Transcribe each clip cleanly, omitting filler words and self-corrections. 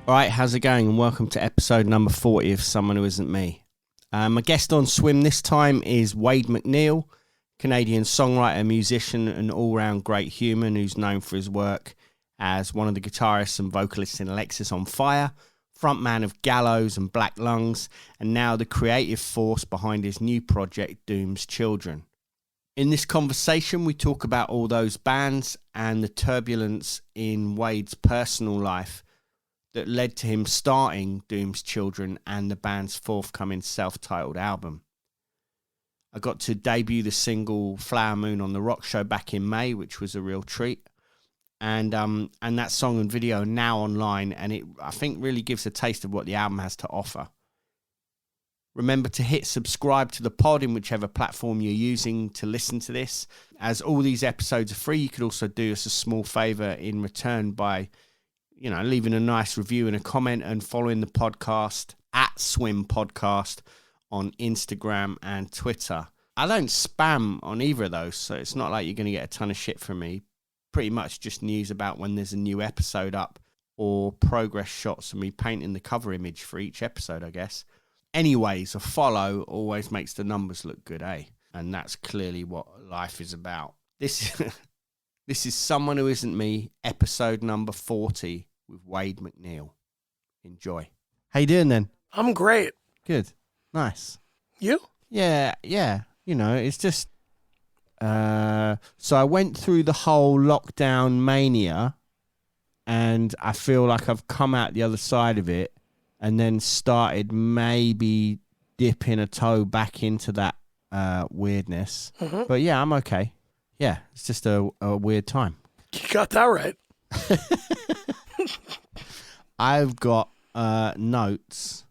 All right, how's it going? And welcome to episode number 40 of Someone Who Isn't Me. My guest on Swim this time is Wade MacNeil, Canadian songwriter, musician, and all-round great human who's known for his work as one of the guitarists and vocalists in Alexisonfire, frontman of Gallows and Black Lungs, and now the creative force behind his new project, Doom's Children. In this conversation, we talk about all those bands and the turbulence in Wade's personal life that led to him starting Doom's Children and the band's forthcoming self-titled album. I got to debut the single Flower Moon on the Rock Show back in May, which was a real treat. And that song and video are now online, and it, I think, really gives a taste of what the album has to offer. Remember to hit subscribe to the pod in whichever platform you're using to listen to this. As all these episodes are free, you could also do us a small favour in return by leaving a nice review and a comment and following the podcast at Swim Podcast on Instagram and Twitter. I don't spam on either of those, so it's not like you're going to get a ton of shit from me. Pretty much just news about when there's a new episode up or progress shots of me painting the cover image for each episode, I guess. Anyways, a follow always makes the numbers look good, eh? And that's clearly what life is about. This is Someone Who Isn't Me, episode number 40. With Wade MacNeil. Enjoy. How you doing then? I'm great. Good. Nice. You? Yeah. It's just... so I went through the whole lockdown mania and I feel like I've come out the other side of it and then started maybe dipping a toe back into that weirdness. Mm-hmm. But yeah, I'm okay. Yeah, it's just a weird time. You got that right. I've got notes,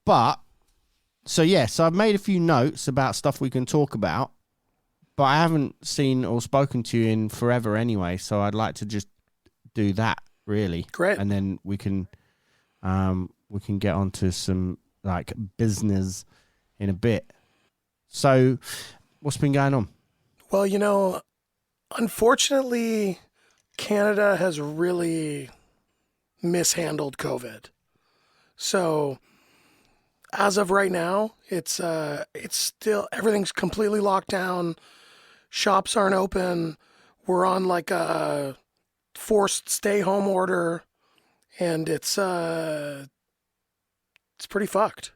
so I've made a few notes about stuff we can talk about, but I haven't seen or spoken to you in forever anyway, so I'd like to just do that, really. Great. And then we can get onto some like business in a bit. So what's been going on? Well, unfortunately, Canada has really mishandled COVID. So as of right now, it's still, everything's completely locked down. Shops aren't open. We're on like a forced stay home order, and it's pretty fucked.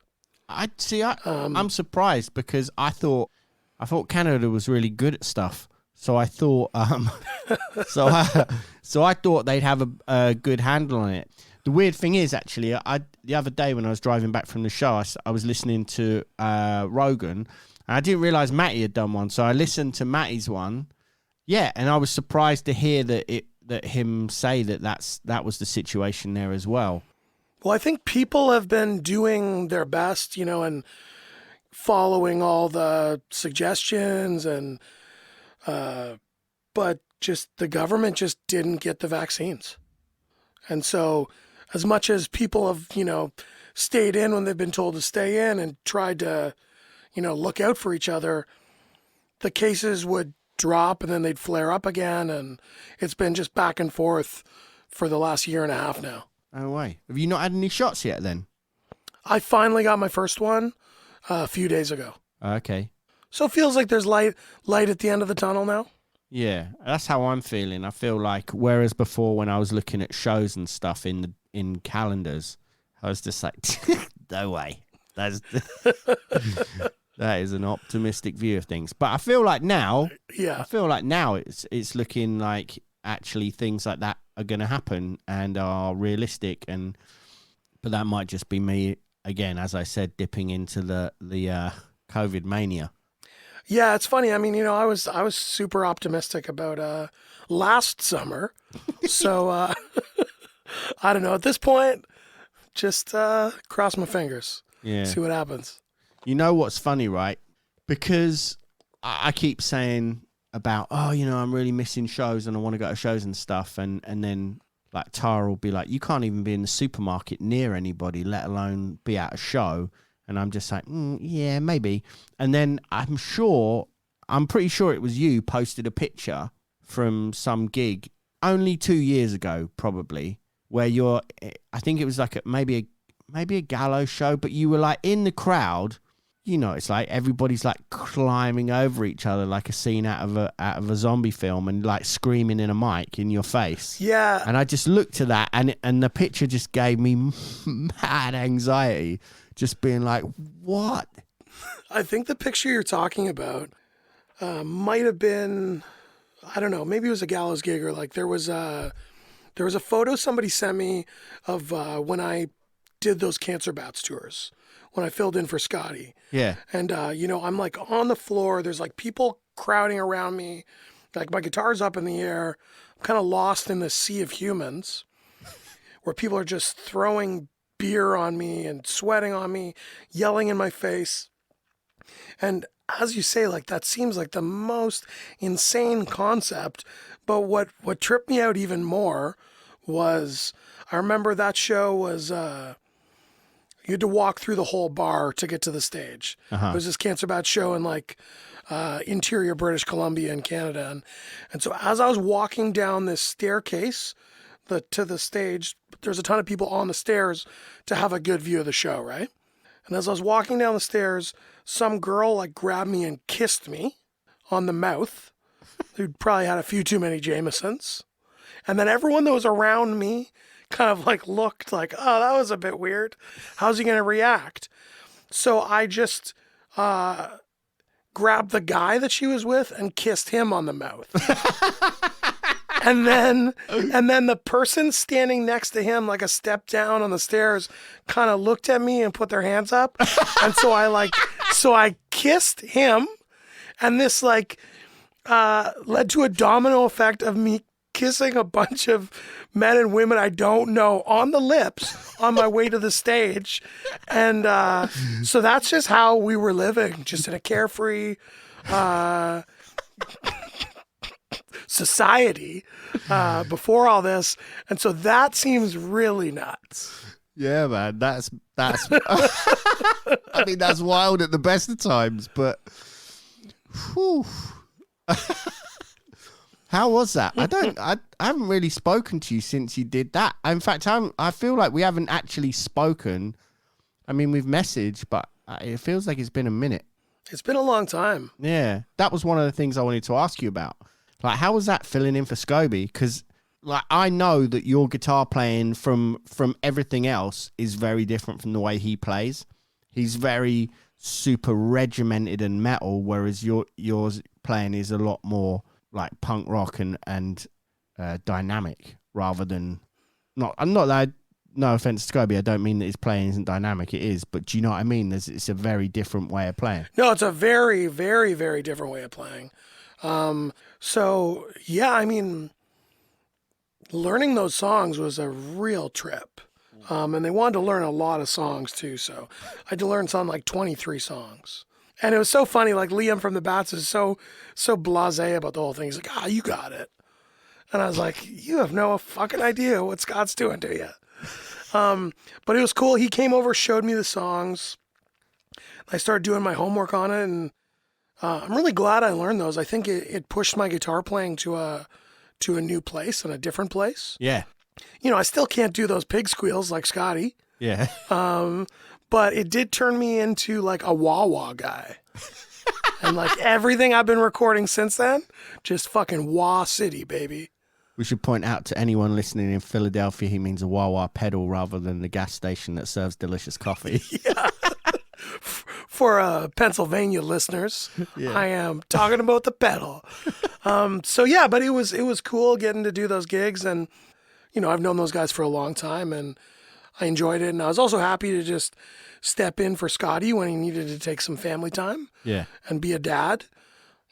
I'm surprised because I thought Canada was really good at stuff. So I thought, so I thought they'd have a good handle on it. The weird thing is, actually, the other day when I was driving back from the show, I was listening to Rogan, and I didn't realize Matty had done one. So I listened to Matty's one, and I was surprised to hear that him say that was the situation there as well. Well, I think people have been doing their best, and following all the suggestions and. But just the government just didn't get the vaccines. And so as much as people have, stayed in when they've been told to stay in and tried to, look out for each other, the cases would drop and then they'd flare up again. And it's been just back and forth for the last year and a half now. Oh, way. Have you not had any shots yet then? I finally got my first one a few days ago. Okay. So it feels like there's light at the end of the tunnel now. Yeah, that's how I'm feeling. I feel like, whereas before when I was looking at shows and stuff in calendars, I was just like, no way. That is an optimistic view of things. But I feel like now, it's looking like actually things like that are going to happen and are realistic. But that might just be me again, as I said, dipping into the COVID mania. Yeah, it's funny. I mean, I was super optimistic about last summer. So I don't know. At this point, just cross my fingers. Yeah. See what happens. You know what's funny, right? Because I keep saying about, I'm really missing shows and I want to go to shows and stuff. And then like Tara will be like, you can't even be in the supermarket near anybody, let alone be at a show. And I'm just like, yeah, maybe. And then I'm pretty sure it was you posted a picture from some gig only 2 years ago, probably, where I think it was like maybe a Gallows show, but you were like in the crowd. You know, it's like everybody's like climbing over each other like a scene out of a zombie film, and like screaming in a mic in your face. Yeah. And I just looked at that, and the picture just gave me mad anxiety, just being like, what? I think the picture you're talking about might have been, I don't know, maybe it was a Gallows gig, or like there was a photo somebody sent me of when I did those Cancer Bats tours, when I filled in for Scotty. Yeah. And, I'm like on the floor. There's like people crowding around me. Like my guitar's up in the air. I'm kind of lost in the sea of humans where people are just throwing beer on me and sweating on me, yelling in my face. And as you say, like that seems like the most insane concept. But what tripped me out even more was, I remember that show was, you had to walk through the whole bar to get to the stage. It was this Cancer Bat show in like interior British Columbia in Canada. And so as I was walking down this staircase to the stage, there's a ton of people on the stairs to have a good view of the show, right? And as I was walking down the stairs, some girl like grabbed me and kissed me on the mouth, who'd probably had a few too many Jamesons. And then everyone that was around me kind of like looked like, oh, that was a bit weird. How's he going to react? So I just grabbed the guy that she was with and kissed him on the mouth. and then the person standing next to him, like a step down on the stairs, kind of looked at me and put their hands up. And so I kissed him, and this like led to a domino effect of me kissing a bunch of men and women I don't know on the lips on my way to the stage. And so that's just how we were living, just in a carefree society before all this. And so that seems really nuts. Yeah, man, that's I mean, that's wild at the best of times, but whew. How was that? I haven't really spoken to you since you did that. In fact, I feel like we haven't actually spoken. I mean, we've messaged, but it feels like it's been a minute. It's been a long time. Yeah. That was one of the things I wanted to ask you about. Like, how was that filling in for Scobie? Because like, I know that your guitar playing from everything else is very different from the way he plays. He's very super regimented and metal, whereas yours playing is a lot more like punk rock and dynamic rather than no offense to Scobie, I don't mean that his playing isn't dynamic. It is, but do you know what I mean? It's a very different way of playing. No, it's a very, very, very different way of playing. So yeah, I mean, learning those songs was a real trip. And they wanted to learn a lot of songs too. So I had to learn something like 23 songs. And it was so funny, like Liam from the Bats is so blasé about the whole thing. He's like, you got it. And I was like, you have no fucking idea what Scott's doing to you. But it was cool. He came over, showed me the songs. I started doing my homework on it, and I'm really glad I learned those. I think it pushed my guitar playing to a new place and a different place. Yeah. You know, I still can't do those pig squeals like Scotty. Yeah. But it did turn me into like a wah-wah guy. And like everything I've been recording since then, just fucking wah city, baby. We should point out to anyone listening in Philadelphia, he means a wah-wah pedal rather than the gas station that serves delicious coffee. Yeah. For Pennsylvania listeners, yeah. I am talking about the pedal. So yeah, but it was cool getting to do those gigs, and you know, I've known those guys for a long time, and I enjoyed it. And I was also happy to just step in for Scotty when he needed to take some family time. Yeah. And be a dad.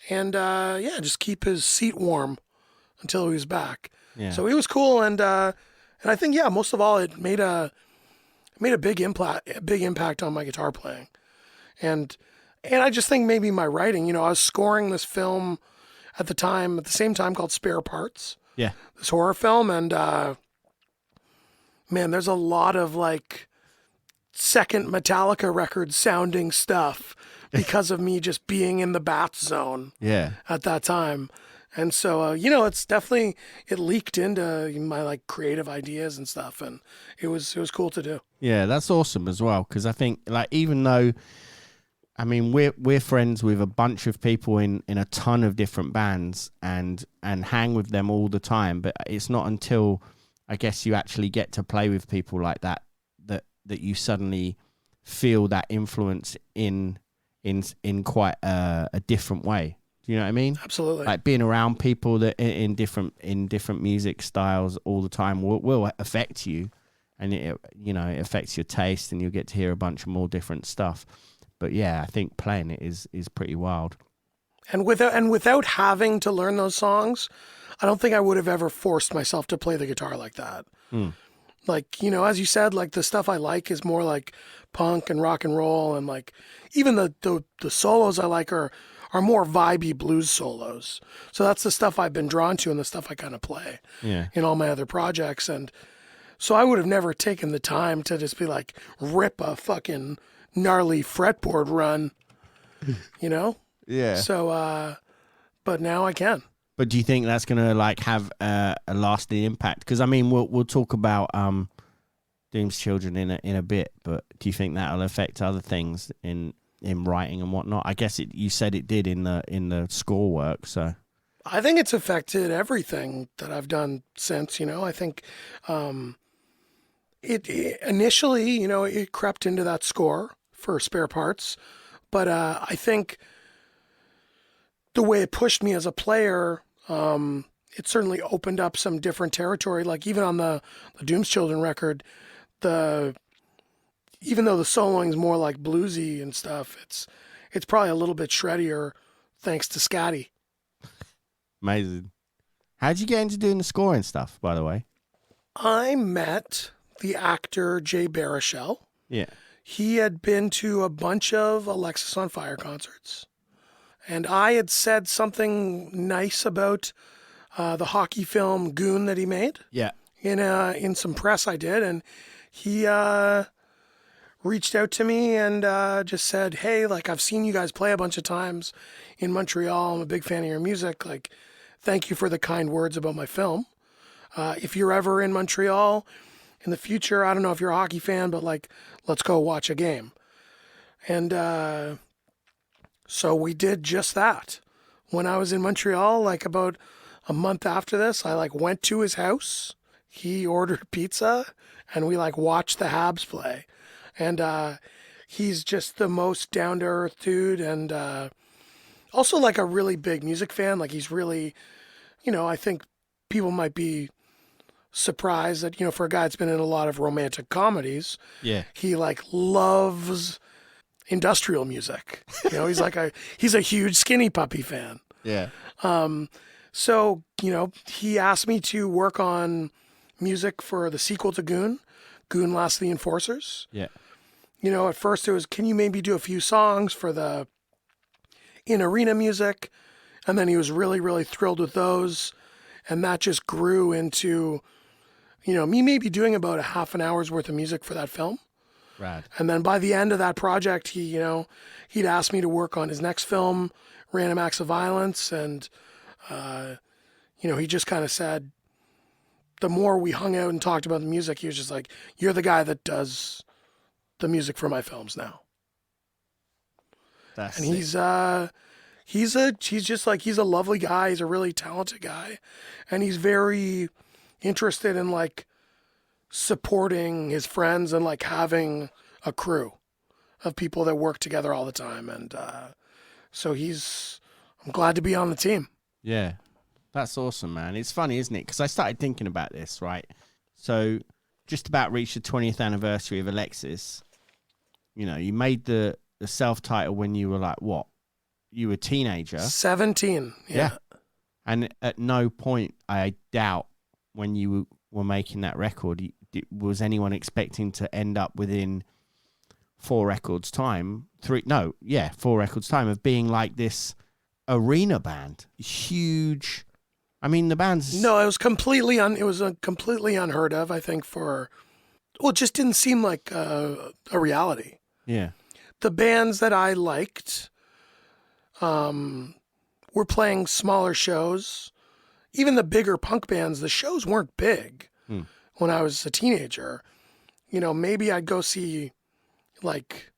And just keep his seat warm until he was back. Yeah. So it was cool, and I think most of all it made a big impact on my guitar playing. And I just think maybe my writing, you know, I was scoring this film at the same time called Spare Parts. Yeah. This horror film, and man, there's a lot of like second Metallica record sounding stuff because of me just being in the Bat zone. Yeah. At that time. And so, it's definitely, it leaked into my like creative ideas and stuff. And it was cool to do. Yeah, that's awesome as well. Cause I think like, even though, I mean, we're friends with a bunch of people in a ton of different bands and hang with them all the time. But it's not until I guess you actually get to play with people like that you suddenly feel that influence in quite a different way. Do you know what I mean? Absolutely. Like being around people that in different music styles all the time will affect you, and it affects your taste, and you'll get to hear a bunch of more different stuff. But yeah, I think playing it is pretty wild. And without having to learn those songs, I don't think I would have ever forced myself to play the guitar like that. Like, as you said, like the stuff I like is more like punk and rock and roll, and like even the solos I like are more vibey blues solos. So that's the stuff I've been drawn to and the stuff I kind of play in all my other projects. And so I would have never taken the time to just be like, rip a fucking gnarly fretboard run, Yeah. So, but now I can. But do you think that's going to like have a lasting impact? Because I mean, we'll talk about Doom's Children in a bit, but do you think that'll affect other things in writing and whatnot? I guess you said it did in the score work, so I think it's affected everything that I've done since. I think it initially, it crept into that score for Spare Parts, but I think the way it pushed me as a player, it certainly opened up some different territory. Like even on the Doom's Children record, even though the soloing is more like bluesy and stuff, it's probably a little bit shreddier thanks to Scotty. Amazing. How'd you get into doing the scoring stuff, by the way? I met the actor Jay Baruchel. Yeah. He had been to a bunch of Alexisonfire concerts. And I had said something nice about the hockey film Goon that he made. Yeah. In some press I did. And he reached out to me and just said, hey, like, I've seen you guys play a bunch of times in Montreal. I'm a big fan of your music. Like, thank you for the kind words about my film. If you're ever in Montreal in the future, I don't know if you're a hockey fan, but like, let's go watch a game. And so we did just that. When I was in Montreal, like about a month after this, I like went to his house. He ordered pizza and we like watched the Habs play. And he's just the most down to earth dude, and also like a really big music fan. Like he's really, I think people might be surprised that, for a guy that's been in a lot of romantic comedies, he like loves industrial music. He's a huge Skinny Puppy fan. Yeah. So, he asked me to work on music for the sequel to Goon, Last of the Enforcers. Yeah. At first it was, can you maybe do a few songs for the in-arena music? And then he was really, really thrilled with those. And that just grew into, me maybe doing about a half an hour's worth of music for that film. Rad. And then by the end of that project, he'd asked me to work on his next film, Random Acts of Violence. And, he just kind of said, the more we hung out and talked about the music, he was just like, you're the guy that does the music for my films now. That's and he's a lovely guy. He's a really talented guy. And he's very interested in like supporting his friends and like having a crew of people that work together all the time. And so I'm glad to be on the team. Yeah. That's awesome, man. It's funny, isn't it? Because I started thinking about this, right? So just about reached the 20th anniversary of Alexis. You made the self-title when you were like, what? You were a teenager? 17. Yeah. And at no point, I doubt, when you were making that record, was anyone expecting to end up within 4 records time? 4 records time of being like this arena band. Huge. I mean, the band's... No, it was completely completely unheard of, I think, it just didn't seem like a reality. Yeah. The bands that I liked were playing smaller shows. Even the bigger punk bands, the shows weren't big when I was a teenager. You know, maybe I'd go see like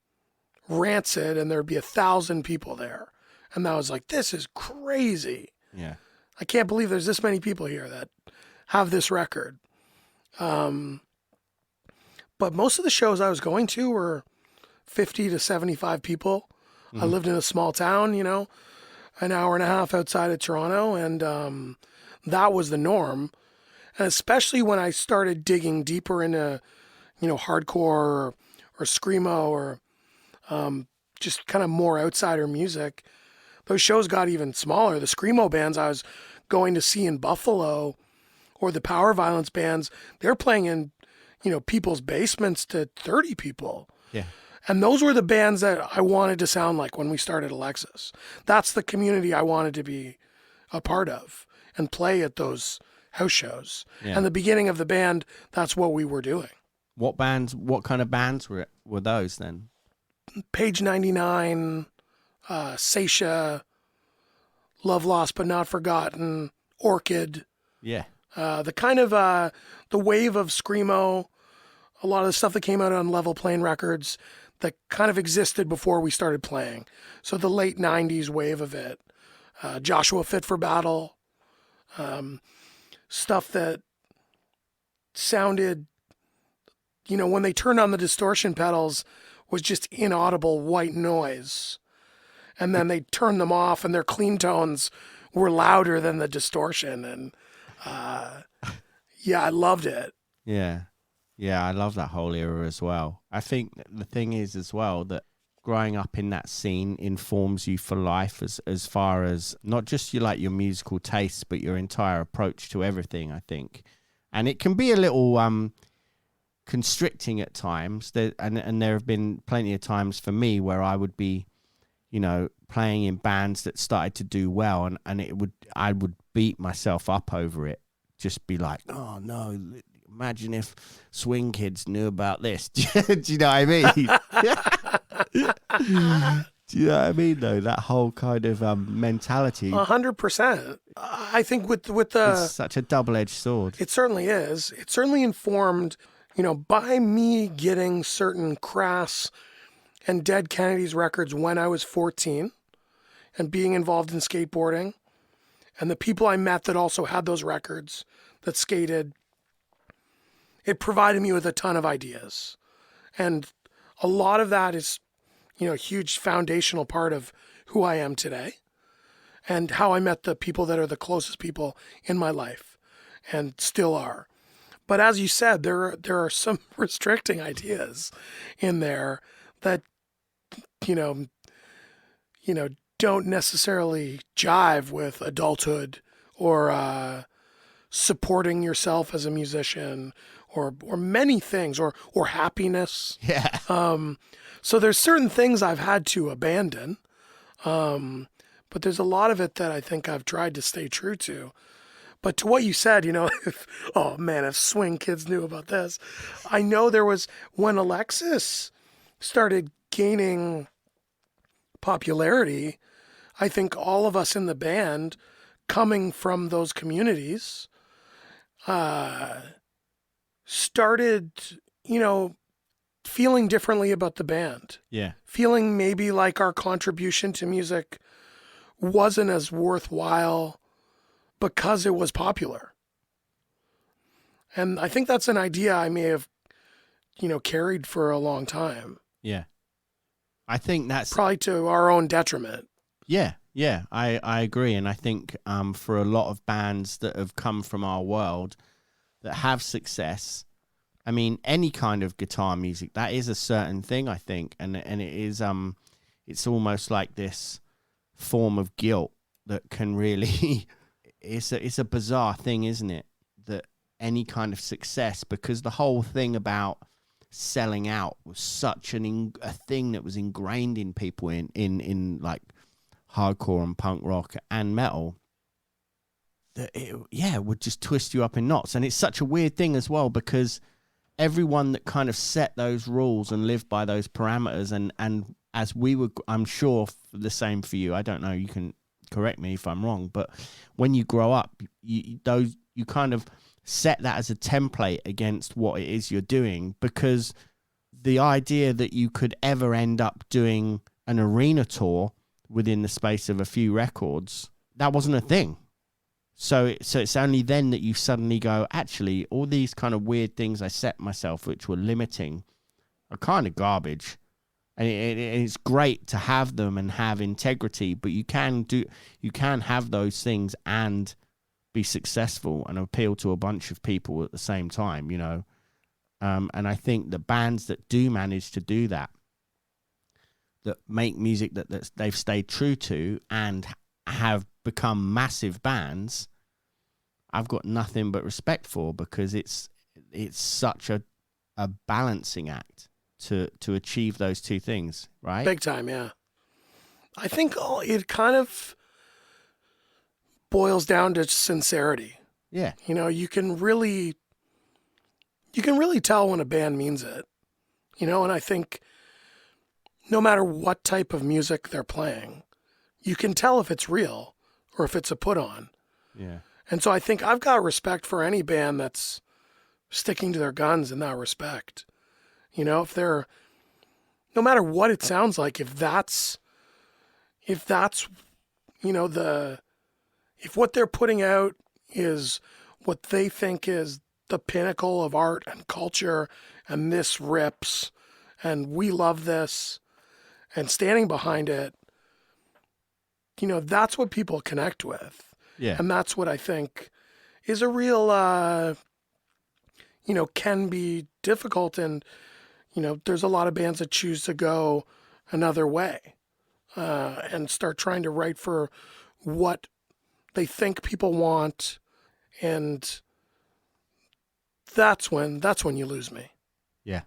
Rancid and there'd be 1,000 people there. And I was like, this is crazy. Yeah. I can't believe there's this many people here that have this record. But most of the shows I was going to were 50 to 75 people. I lived in a small town, you know, an hour and a half outside of Toronto. And that was the norm. And especially when I started digging deeper into, you know, hardcore or screamo or just kind of more outsider music, those shows got even smaller. The screamo bands I was going to see in Buffalo or the power violence bands, they're playing in, you know, people's basements to 30 people. Yeah. And those were the bands that I wanted to sound like when we started Alexis. That's the community I wanted to be a part of and play at those house shows. Yeah. And the beginning of the band, that's what we were doing. What kind of bands were those then? Page 99, Seisha, Love Lost But Not Forgotten, Orchid. Yeah. The kind of the wave of screamo, a lot of the stuff that came out on Level Plane Records that kind of existed before we started playing. So the late 90s wave of it. Joshua Fit for Battle. Stuff that sounded, you know, when they turned on the distortion pedals was just inaudible white noise. And then they turned them off and their clean tones were louder than the distortion. And yeah, I loved it. Yeah. Yeah, I love that whole era as well. I think the thing is as well that growing up in that scene informs you for life as far as not just your musical tastes, but your entire approach to everything, I think. And it can be a little constricting at times. And there have been plenty of times for me where I would be, you know, playing in bands that started to do well, and I would beat myself up over it. Just be like, oh no, imagine if Swing Kids knew about this. Do you know what I mean? Do you know what I mean, though? That whole kind of mentality. 100%. I think with the... It's such a double-edged sword. It certainly is. It certainly informed, you know, by me getting certain Crass and Dead Kennedys records when I was 14 and being involved in skateboarding, and the people I met that also had those records that skated, it provided me with a ton of ideas. And a lot of that is, you know, a huge foundational part of who I am today and how I met the people that are the closest people in my life and still are. But as you said, there are some restricting ideas in there that, you know, don't necessarily jive with adulthood or supporting yourself as a musician or many things or happiness. Yeah. So there's certain things I've had to abandon. But there's a lot of it that I think I've tried to stay true to. But to what you said, you know, if Swing Kids knew about this. I know there was, when Alexis started gaining popularity, I think all of us in the band coming from those communities started, you know, feeling differently about the band. Yeah. Feeling maybe like our contribution to music wasn't as worthwhile because it was popular. And I think that's an idea I may have, you know, carried for a long time. Yeah. I think that's probably to our own detriment. Yeah, I agree. And I think for a lot of bands that have come from our world that have success, I mean, any kind of guitar music, that is a certain thing, I think. And it is, it's almost like this form of guilt that can really, it's a bizarre thing, isn't it? That any kind of success, because the whole thing about selling out was such a thing that was ingrained in people in like hardcore and punk rock and metal, that it would just twist you up in knots. And it's such a weird thing as well, because everyone that kind of set those rules and lived by those parameters, and as we were, I'm sure the same for you, I don't know, you can correct me if I'm wrong, but when you grow up, you kind of set that as a template against what it is you're doing, because the idea that you could ever end up doing an arena tour within the space of a few records, that wasn't a thing. So it's only then that you suddenly go, actually, all these kind of weird things I set myself, which were limiting, are kind of garbage. And it's great to have them and have integrity, but you can have those things and be successful and appeal to a bunch of people at the same time, you know. And I think the bands that do manage to do that make music that they've stayed true to and have become massive bands, I've got nothing but respect for, because it's such a balancing act to achieve those two things, right? Big time, yeah. I think it kind of boils down to sincerity. Yeah. You know, you can really tell when a band means it. You know, and I think no matter what type of music they're playing, you can tell if it's real or if it's a put on. Yeah. And so I think I've got respect for any band that's sticking to their guns in that respect. You know, if they're, no matter what it sounds like, if that's, you know, if what they're putting out is what they think is the pinnacle of art and culture, and this rips, and we love this, and standing behind it, you know, that's what people connect with. Yeah. And that's what I think is a real, you know, can be difficult. And, you know, there's a lot of bands that choose to go another way and start trying to write for what they think people want. And that's when you lose me. Yeah.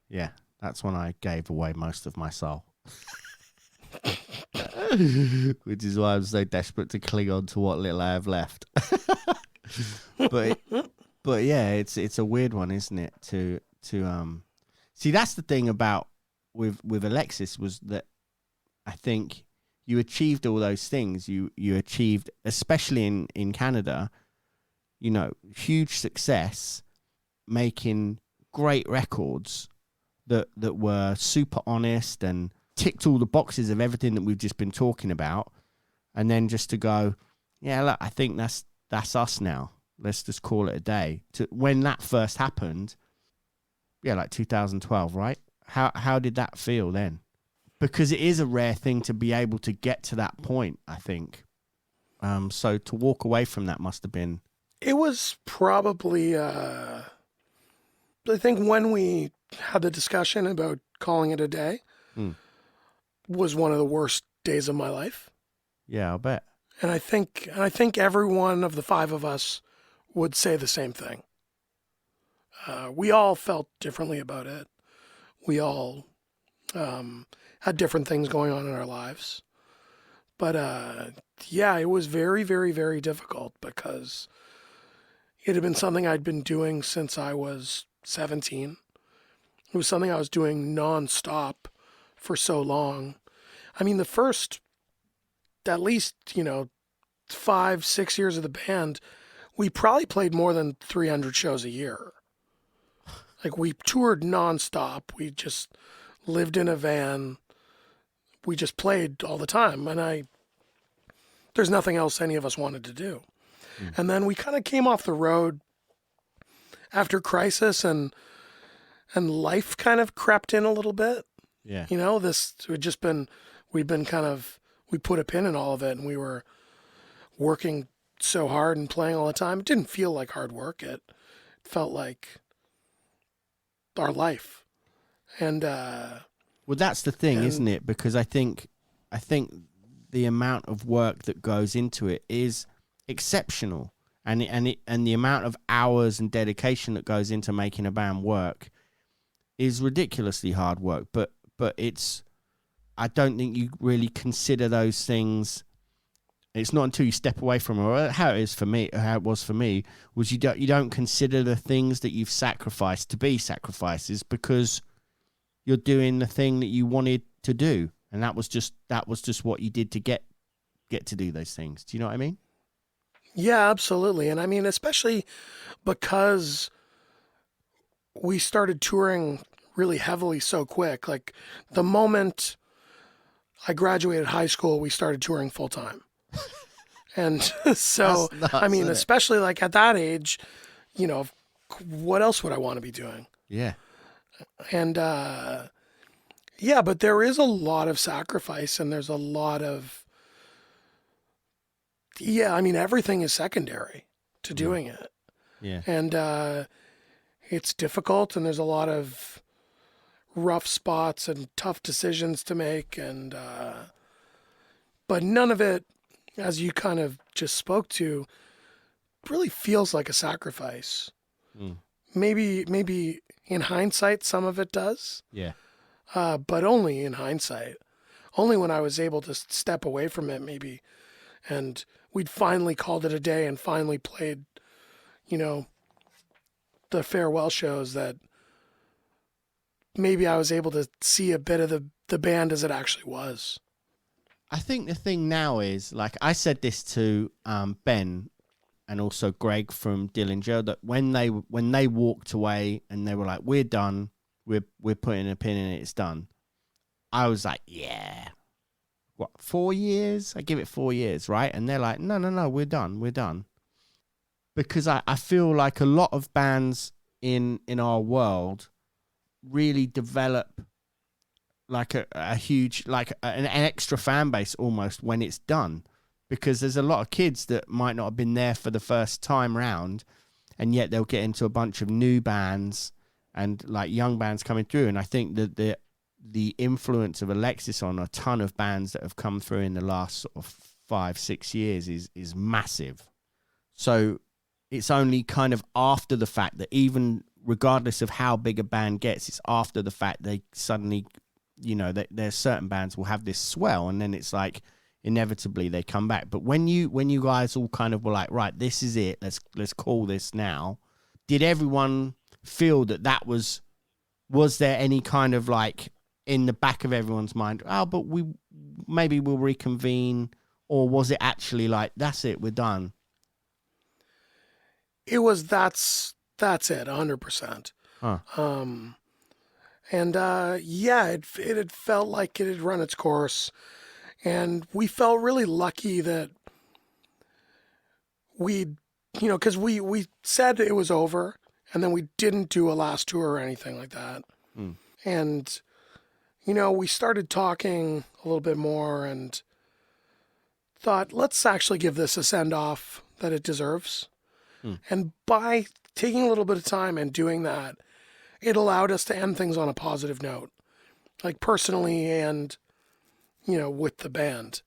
Yeah. That's when I gave away most of my soul. Which is why I'm so desperate to cling on to what little I have left. But yeah, it's a weird one, isn't it? To see, that's the thing about with Alexis, was that I think you achieved all those things. You achieved, especially in Canada, you know, huge success, making great records that were super honest and ticked all the boxes of everything that we've just been talking about. And then just to go, yeah, look, I think that's us now. Let's just call it a day. When that first happened, yeah, like 2012, right? How did that feel then? Because it is a rare thing to be able to get to that point, I think. So to walk away from that must have been... It was probably, I think when we had the discussion about calling it a day, was one of the worst days of my life. Yeah, I'll bet. And I think every one of the five of us would say the same thing. We all felt differently about it. We all had different things going on in our lives. But yeah, it was very, very, very difficult, because it had been something I'd been doing since I was 17. It was something I was doing nonstop for so long. I mean, the first, at least, you know, 5-6 years of the band, we probably played more than 300 shows a year. Like, we toured nonstop. We just lived in a van. We just played all the time. And there's nothing else any of us wanted to do. And then we kind of came off the road after Crisis, and life kind of crept in a little bit. Yeah. You know, we put a pin in all of it, and we were working so hard and playing all the time. It didn't feel like hard work. It felt like our life. And well, that's the thing, isn't it? Because I think the amount of work that goes into it is exceptional, and the amount of hours and dedication that goes into making a band work is ridiculously hard work. But it's, I don't think you really consider those things. It's not until you step away from it, or how it was for me, was you don't consider the things that you've sacrificed to be sacrifices, because you're doing the thing that you wanted to do, and that was just what you did to get get to do those things. Do you know what I mean? Yeah, absolutely. And I mean, especially because we started touring really heavily so quick. Like the moment I graduated high school, we started touring full time. And so, That's nuts, I mean, isn't it? especially like at that age, you know, what else would I want to be doing? Yeah. And yeah, but there is a lot of sacrifice and there's a lot of, yeah, I mean, everything is secondary to doing it. Yeah. And it's difficult and there's a lot of rough spots and tough decisions to make. And, but none of it, as you kind of just spoke to, really feels like a sacrifice. Mm. Maybe in hindsight, some of it does. Yeah. But only in hindsight. Only when I was able to step away from it, maybe. And we'd finally called it a day and finally played, you know, the farewell shows, that maybe I was able to see a bit of the band as it actually was. I think the thing now is, like I said this to Ben and also Greg from Dillinger, that when they walked away and they were like, "We're done, we're putting a pin in it, it's done," I was like, "Yeah, what, 4 years? I give it 4 years, right?" And they're like, "No, we're done," because I feel like a lot of bands in our world really develop like a huge, like an extra fan base almost when it's done, because there's a lot of kids that might not have been there for the first time round, and yet they'll get into a bunch of new bands and like young bands coming through. And I think that the influence of Alexis on a ton of bands that have come through in the last sort of 5-6 years is massive. So it's only kind of after the fact that, even regardless of how big a band gets, it's after the fact they suddenly, you know, that there's certain bands will have this swell, and then it's like inevitably they come back. But when you guys all kind of were like, right, this is it, let's call this now, did everyone feel that was there any kind of like in the back of everyone's mind, oh, but we'll reconvene, or was it actually like, that's it, we're done? It was that's it, 100%. Huh. And yeah, it had felt like it had run its course, and we felt really lucky that we, you know, because we said it was over, and then we didn't do a last tour or anything like that. Mm. And you know, we started talking a little bit more and thought, let's actually give this a send off that it deserves. Mm. And by taking a little bit of time and doing that, it allowed us to end things on a positive note, like personally and, you know, with the band.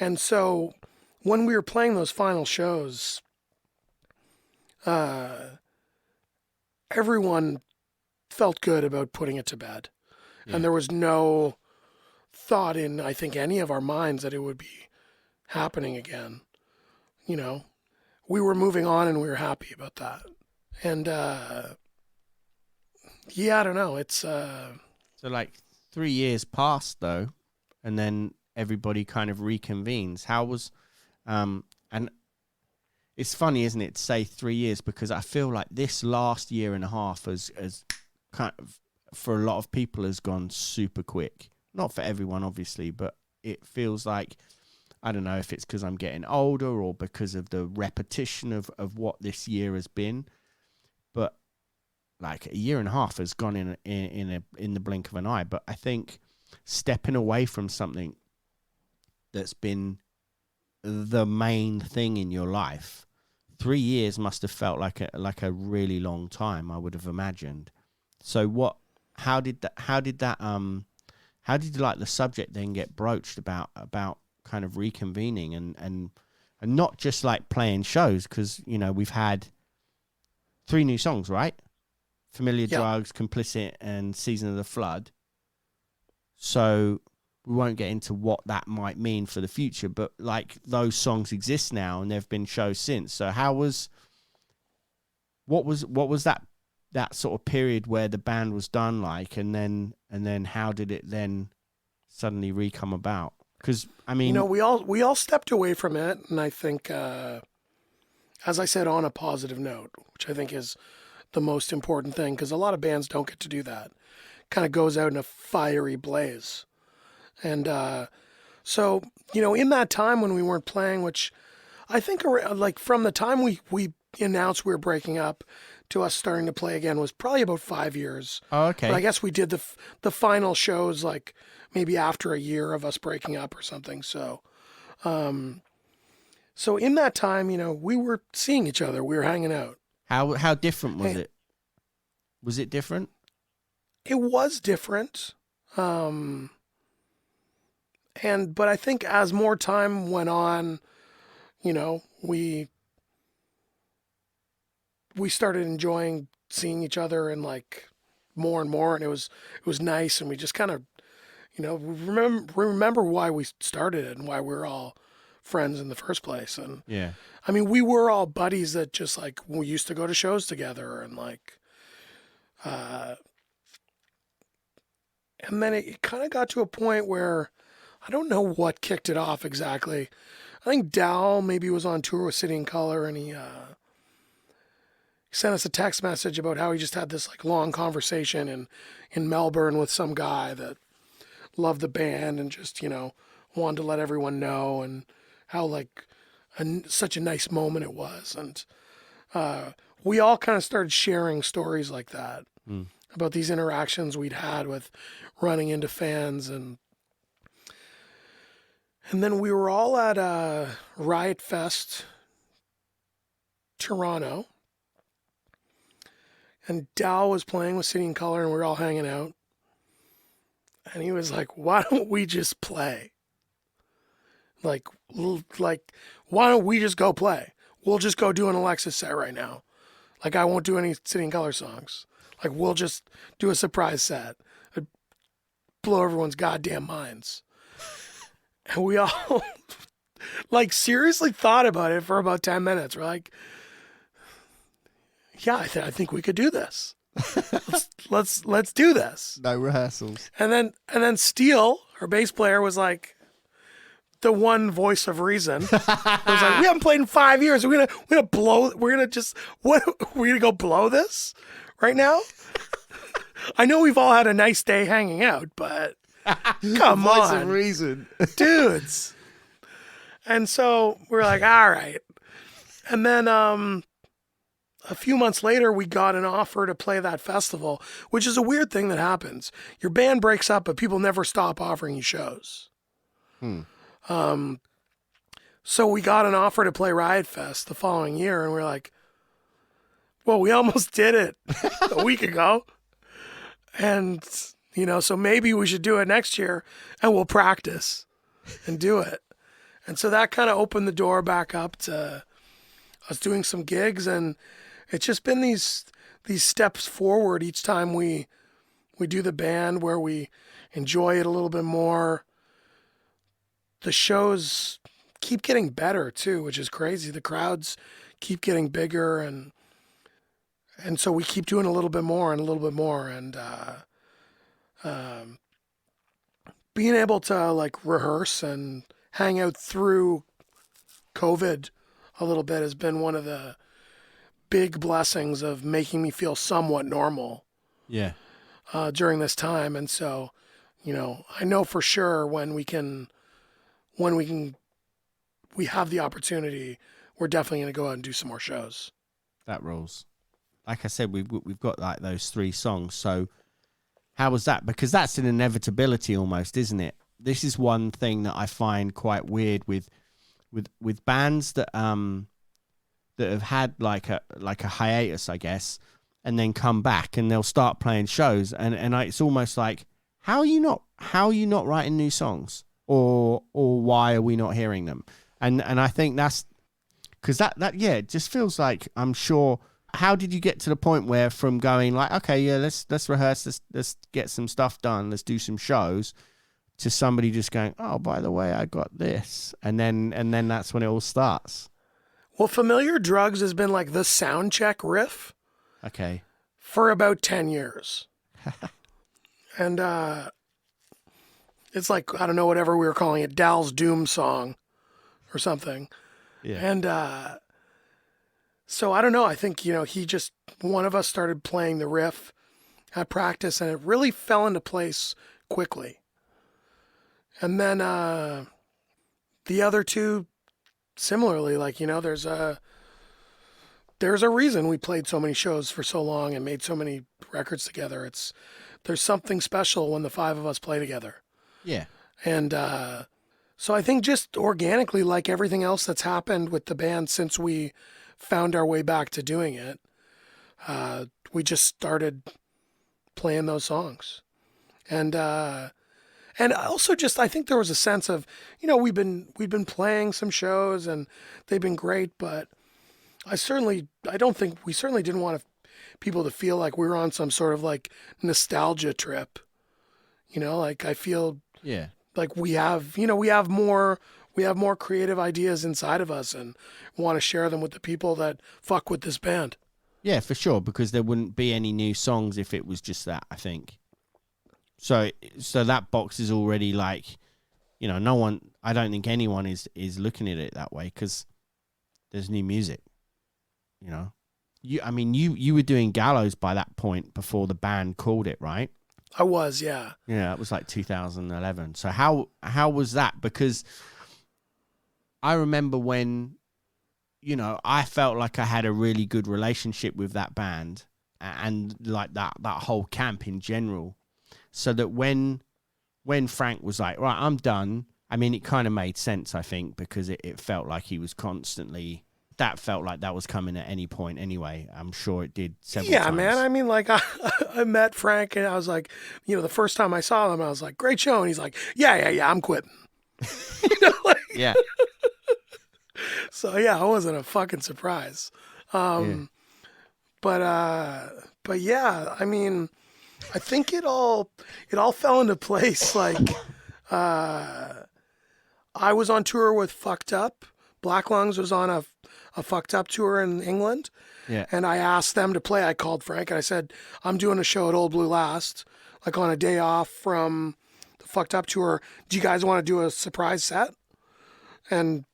And so when we were playing those final shows, everyone felt good about putting it to bed. Yeah. And there was no thought in, I think, any of our minds that it would be happening again. You know, we were moving on and we were happy about that. And, yeah, I don't know. It's so like 3 years passed though, and then everybody kind of reconvenes. How was, and it's funny, isn't it, to say 3 years, because I feel like this last year and a half has kind of, for a lot of people, has gone super quick. Not for everyone, obviously, but it feels like, I don't know if it's because I'm getting older or because of the repetition of what this year has been, but like a year and a half has gone in the blink of an eye. But I think stepping away from something that's been the main thing in your life, 3 years must have felt like a really long time, I would have imagined. So how did like the subject then get broached about kind of reconvening and not just like playing shows? Because, you know, we've had 3 new songs, right? Familiar Drugs, Complicit, and Season of the Flood. So we won't get into what that might mean for the future, but like those songs exist now and there have been shows since. So what was that sort of period where the band was done like, and then how did it then suddenly come about? Because I mean, You know, we all stepped away from it, and I think, as I said, on a positive note, which I think is the most important thing, because a lot of bands don't get to do that. Kind of goes out in a fiery blaze, and so you know, in that time when we weren't playing, which I think like from the time we announced we were breaking up to us starting to play again was probably about 5 years. oh, okay. But I guess we did the final shows like maybe after a year of us breaking up or something. So, so in that time, you know, we were seeing each other. We were hanging out. How different was it? Was it different? It was different. But I think as more time went on, you know, we started enjoying seeing each other and like more and more, and it was nice, and we just kind of, you know, remember why we started it and why we were all friends in the first place. And Yeah. I mean, we were all buddies that just like we used to go to shows together, and like and then it kind of got to a point where I don't know what kicked it off exactly. I think Dal maybe was on tour with City and Color, and he sent us a text message about how he just had this like long conversation in Melbourne with some guy that loved the band and just, you know, wanted to let everyone know, and how like such a nice moment it was. And we all kind of started sharing stories like that about these interactions we'd had with running into fans. And then we were all at Riot Fest Toronto, and Dow was playing with City and Color, and we were all hanging out. And he was like, why don't we just play? Like, why don't we just go play? We'll just go do an Alexis set right now. Like, I won't do any City and Color songs. Like, we'll just do a surprise set. It'd blow everyone's goddamn minds. And we all, like, seriously thought about it for about 10 minutes. We're like, yeah, I think we could do this. Let's do this. No rehearsals. And then Steele, our bass player, was like the one voice of reason. It was like, we haven't played in 5 years. We're gonna go blow this right now. I know we've all had a nice day hanging out, but come Voice on, of reason. dudes. And so we're like, all right. And then a few months later, we got an offer to play that festival, which is a weird thing that happens. Your band breaks up, but people never stop offering you shows. So we got an offer to play Riot Fest the following year, and we're like, well, we almost did it a week ago. And, you know, so maybe we should do it next year, and we'll practice and do it. And so that kind of opened the door back up to us doing some gigs, and it's just been these steps forward each time we do the band, where we enjoy it a little bit more. The shows keep getting better too, which is crazy. The crowds keep getting bigger, and so we keep doing a little bit more and a little bit more, and being able to like rehearse and hang out through COVID a little bit has been one of the big blessings of making me feel somewhat normal. Yeah. During this time. And so, you know, I know for sure when we have the opportunity, we're definitely going to go out and do some more shows. That rules. Like I said, we've got like those 3 songs. So how was that? Because that's an inevitability almost, isn't it? This is one thing that I find quite weird with bands that have had like a hiatus, I guess, and then come back and they'll start playing shows, and it's almost like, how are you not writing new songs, or why are we not hearing them? And I think that's because that it just feels like, I'm sure. How did you get to the point where from going like, okay, yeah, let's rehearse, let's get some stuff done, let's do some shows, to somebody just going, oh, by the way, I got this, and then that's when it all starts. Well, Familiar Drugs has been like the sound check riff. Okay. For about 10 years. And It's like, I don't know, whatever we were calling it, Dal's Doom song or something. Yeah. And so I don't know. I think, one of us started playing the riff at practice, and it really fell into place quickly. And then the other two, similarly, there's a reason we played so many shows for so long and made so many records together. There's something special when the five of us play together. Yeah. And so I think just organically, like everything else that's happened with the band since we found our way back to doing it, we just started playing those songs. And also just, I think there was a sense of, we've been playing some shows and they've been great, but we certainly didn't want people to feel like we were on some sort of like nostalgia trip. I feel like we have more creative ideas inside of us and want to share them with the people that fuck with this band. Yeah, for sure, because there wouldn't be any new songs if it was just that, I think. So that box is already like, no one, I don't think anyone is looking at it that way because there's new music, You were doing Gallows by that point before the band called it, right? I was, yeah. Yeah, it was like 2011. So how was that? Because I remember when, I felt like I had a really good relationship with that band and like that whole camp in general. So that when Frank was like, right, I'm done, it kind of made sense, I think, because it felt like he was constantly... That felt like that was coming at any point anyway. I'm sure it did several times. Yeah, man. I met Frank and I was like, the first time I saw him, I was like, great show. And he's like, yeah, I'm quitting. Yeah. So, yeah, I wasn't a fucking surprise. But yeah, I think it all fell into place. Like, I was on tour with Fucked Up. Black Lungs was on a Fucked Up tour in England. Yeah. And I asked them to play. I called Frank and I said, I'm doing a show at Old Blue Last, like on a day off from the Fucked Up tour. Do you guys want to do a surprise set? And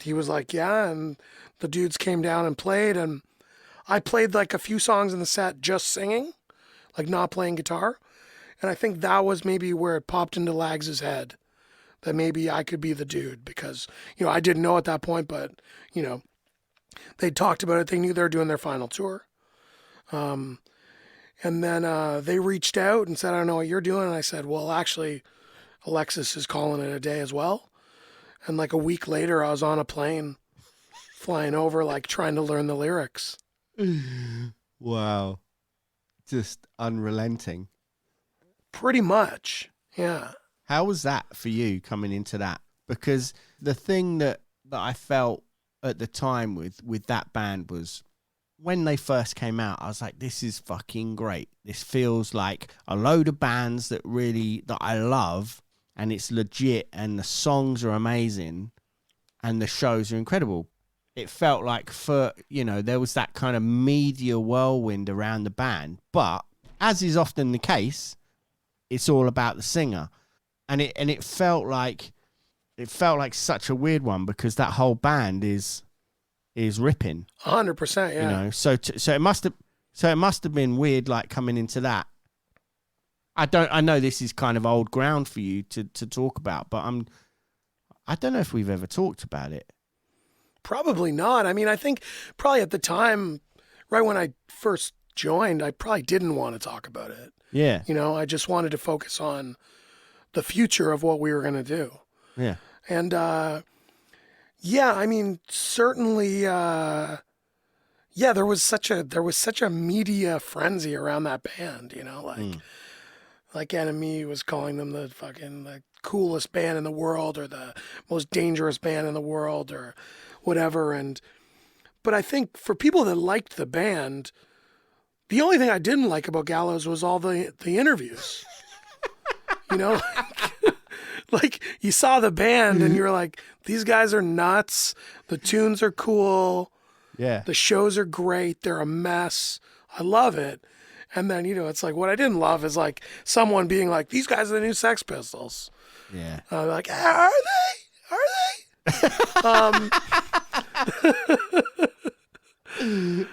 he was like, yeah. And the dudes came down and played. And I played like a few songs in the set just singing, like not playing guitar. And I think that was maybe where it popped into Lags' head that maybe I could be the dude because, I didn't know at that point, but, they talked about it. They knew they were doing their final tour. And then they reached out and said, I don't know what you're doing. And I said, well, actually, Alexis is calling it a day as well. And like a week later, I was on a plane flying over, like trying to learn the lyrics. Wow. Just unrelenting. Pretty much. Yeah. How was that for you coming into that? Because the thing that I felt at the time with that band was when they first came out, I was like, this is fucking great. This feels like a load of bands that I love, and it's legit, and the songs are amazing, and the shows are incredible. It felt like there was that kind of media whirlwind around the band, but as is often the case, it's all about the singer. And it felt like such a weird one because that whole band is ripping 100%. Yeah. So it must have been weird, like coming into that. I know this is kind of old ground for you to talk about, but I don't know if we've ever talked about it. Probably not. I think probably at the time, right when I first joined, I probably didn't want to talk about it. Yeah. I just wanted to focus on the future of what we were going to do. Yeah. And, certainly, there was such a media frenzy around that band, like Enemy was calling them the coolest band in the world or the most dangerous band in the world or whatever. But I think for people that liked the band, the only thing I didn't like about Gallows was all the interviews. Like you saw the band and you're like, these guys are nuts. The tunes are cool. Yeah. The shows are great. They're a mess. I love it. And then, it's like what I didn't love is like someone being like, these guys are the new Sex Pistols. Yeah. Like, are they?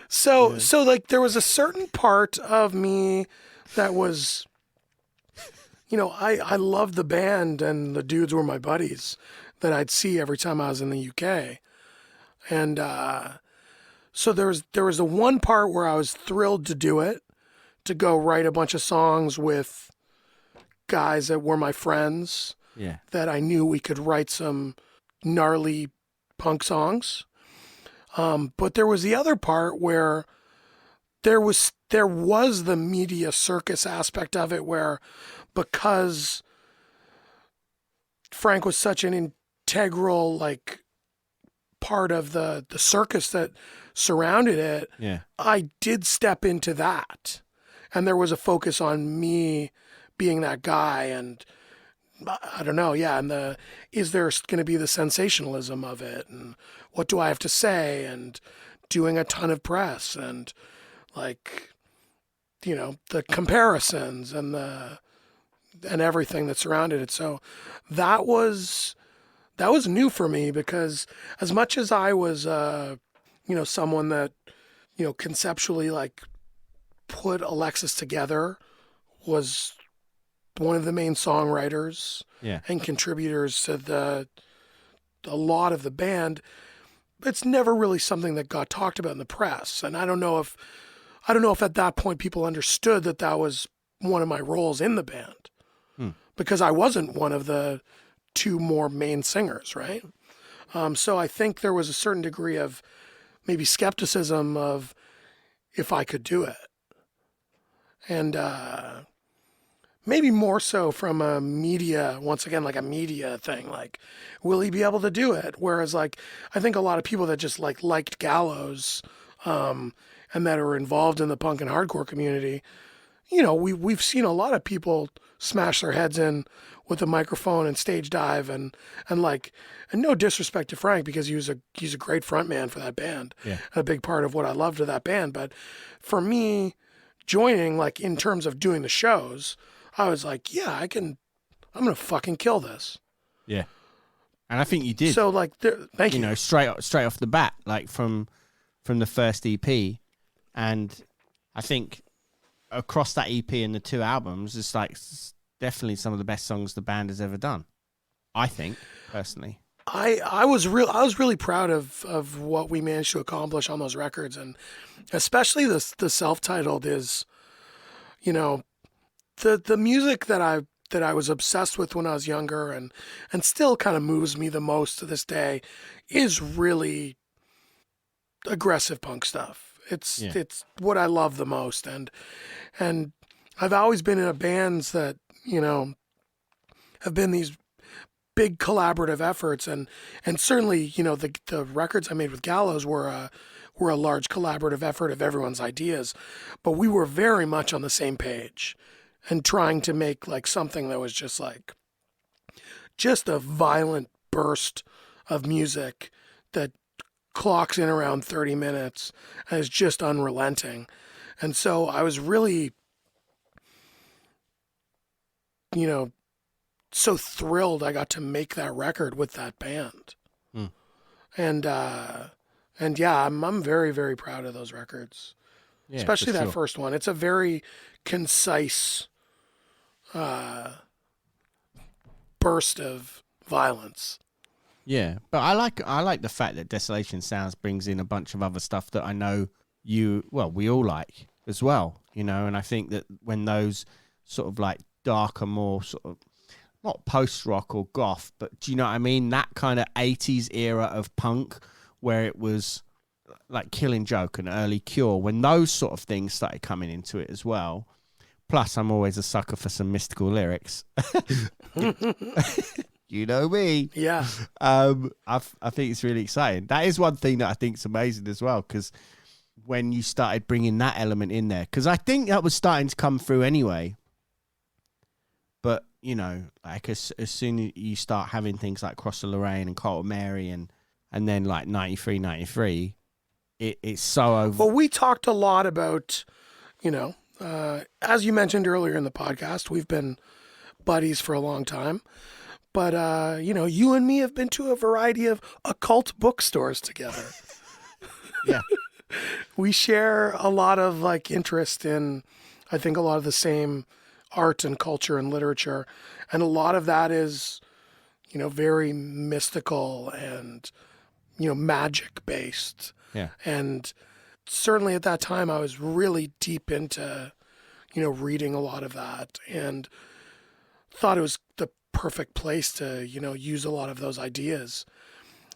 So like there was a certain part of me that was, I loved the band and the dudes were my buddies that I'd see every time I was in the UK. And so there was the one part where I was thrilled to do it, to go write a bunch of songs with guys that were my friends. Yeah. That I knew we could write some gnarly punk songs. But there was the other part where there was the media circus aspect of it, where because Frank was such an integral like part of the circus that surrounded it, I did step into that. And there was a focus on me being that guy, and I don't know, and is there going to be the sensationalism of it, and what do I have to say, and doing a ton of press, and like, the comparisons and everything that surrounded it. So that was new for me, because as much as I was, someone that, conceptually like put Alexis together, was one of the main songwriters and contributors to a lot of the band, it's never really something that got talked about in the press. And I don't know if at that point people understood that was one of my roles in the band, because I wasn't one of the two more main singers, right? So I think there was a certain degree of maybe skepticism of if I could do it. And maybe more so from a media, once again, like a media thing, like, will he be able to do it? Whereas like, I think a lot of people that just like liked Gallows, and that are involved in the punk and hardcore community, we've seen a lot of people smash their heads in with a microphone and stage dive and no disrespect to Frank, because he's a great frontman for that band, a big part of what I loved of that band. But for me, joining, like in terms of doing the shows, I was like, I'm going to fucking kill this. Yeah. And I think you did. So like, thank you. Straight off the bat, like from the first EP. And I think across that EP and the two albums, it's like definitely some of the best songs the band has ever done, I think, personally. I was really proud of what we managed to accomplish on those records, and especially the self-titled is, the music that I was obsessed with when I was younger and still kind of moves me the most to this day is really aggressive punk stuff. It's what I love the most, and I've always been in bands that have been these big collaborative efforts, and certainly the records I made with Gallows were a large collaborative effort of everyone's ideas, but we were very much on the same page and trying to make like something that was just a violent burst of music that clocks in around 30 minutes and is just unrelenting. And so I was really so thrilled I got to make that record with that band. And I'm very, very proud of those records, especially that first one. It's a very concise burst of violence. Yeah, but I like the fact that Desolation Sounds brings in a bunch of other stuff that I know we all like as well, and I think that when those sort of like darker, more sort of not post-rock or goth, but do you know what I mean? That kind of 80s era of punk where it was like Killing Joke and early Cure, when those sort of things started coming into it as well. Plus, I'm always a sucker for some mystical lyrics. You know me. Yeah. I think it's really exciting. That is one thing that I think is amazing as well, because when you started bringing that element in there, because I think that was starting to come through anyway. But, like as soon as you start having things like Cross the Lorraine and Cult of Mary and then like 93, it's so over. Well, we talked a lot about, as you mentioned earlier in the podcast, we've been buddies for a long time. But, you and me have been to a variety of occult bookstores together. Yeah. We share a lot of like interest in, I think, a lot of the same art and culture and literature. And a lot of that is, very mystical and, magic based. Yeah. And certainly at that time, I was really deep into, reading a lot of that and thought it was the perfect place to, use a lot of those ideas.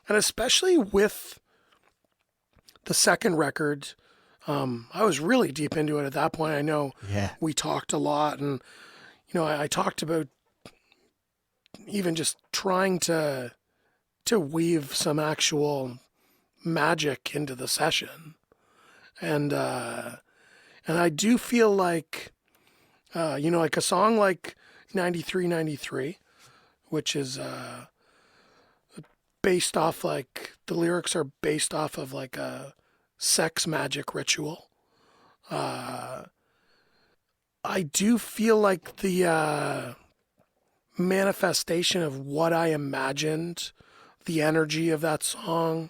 And especially with the second record, I was really deep into it at that point. I know we talked a lot, and, I talked about even just trying to weave some actual magic into the session. And I do feel like, like a song like 9393, which is based off, like, the lyrics are based off of like a sex magic ritual. I do feel like the manifestation of what I imagined the energy of that song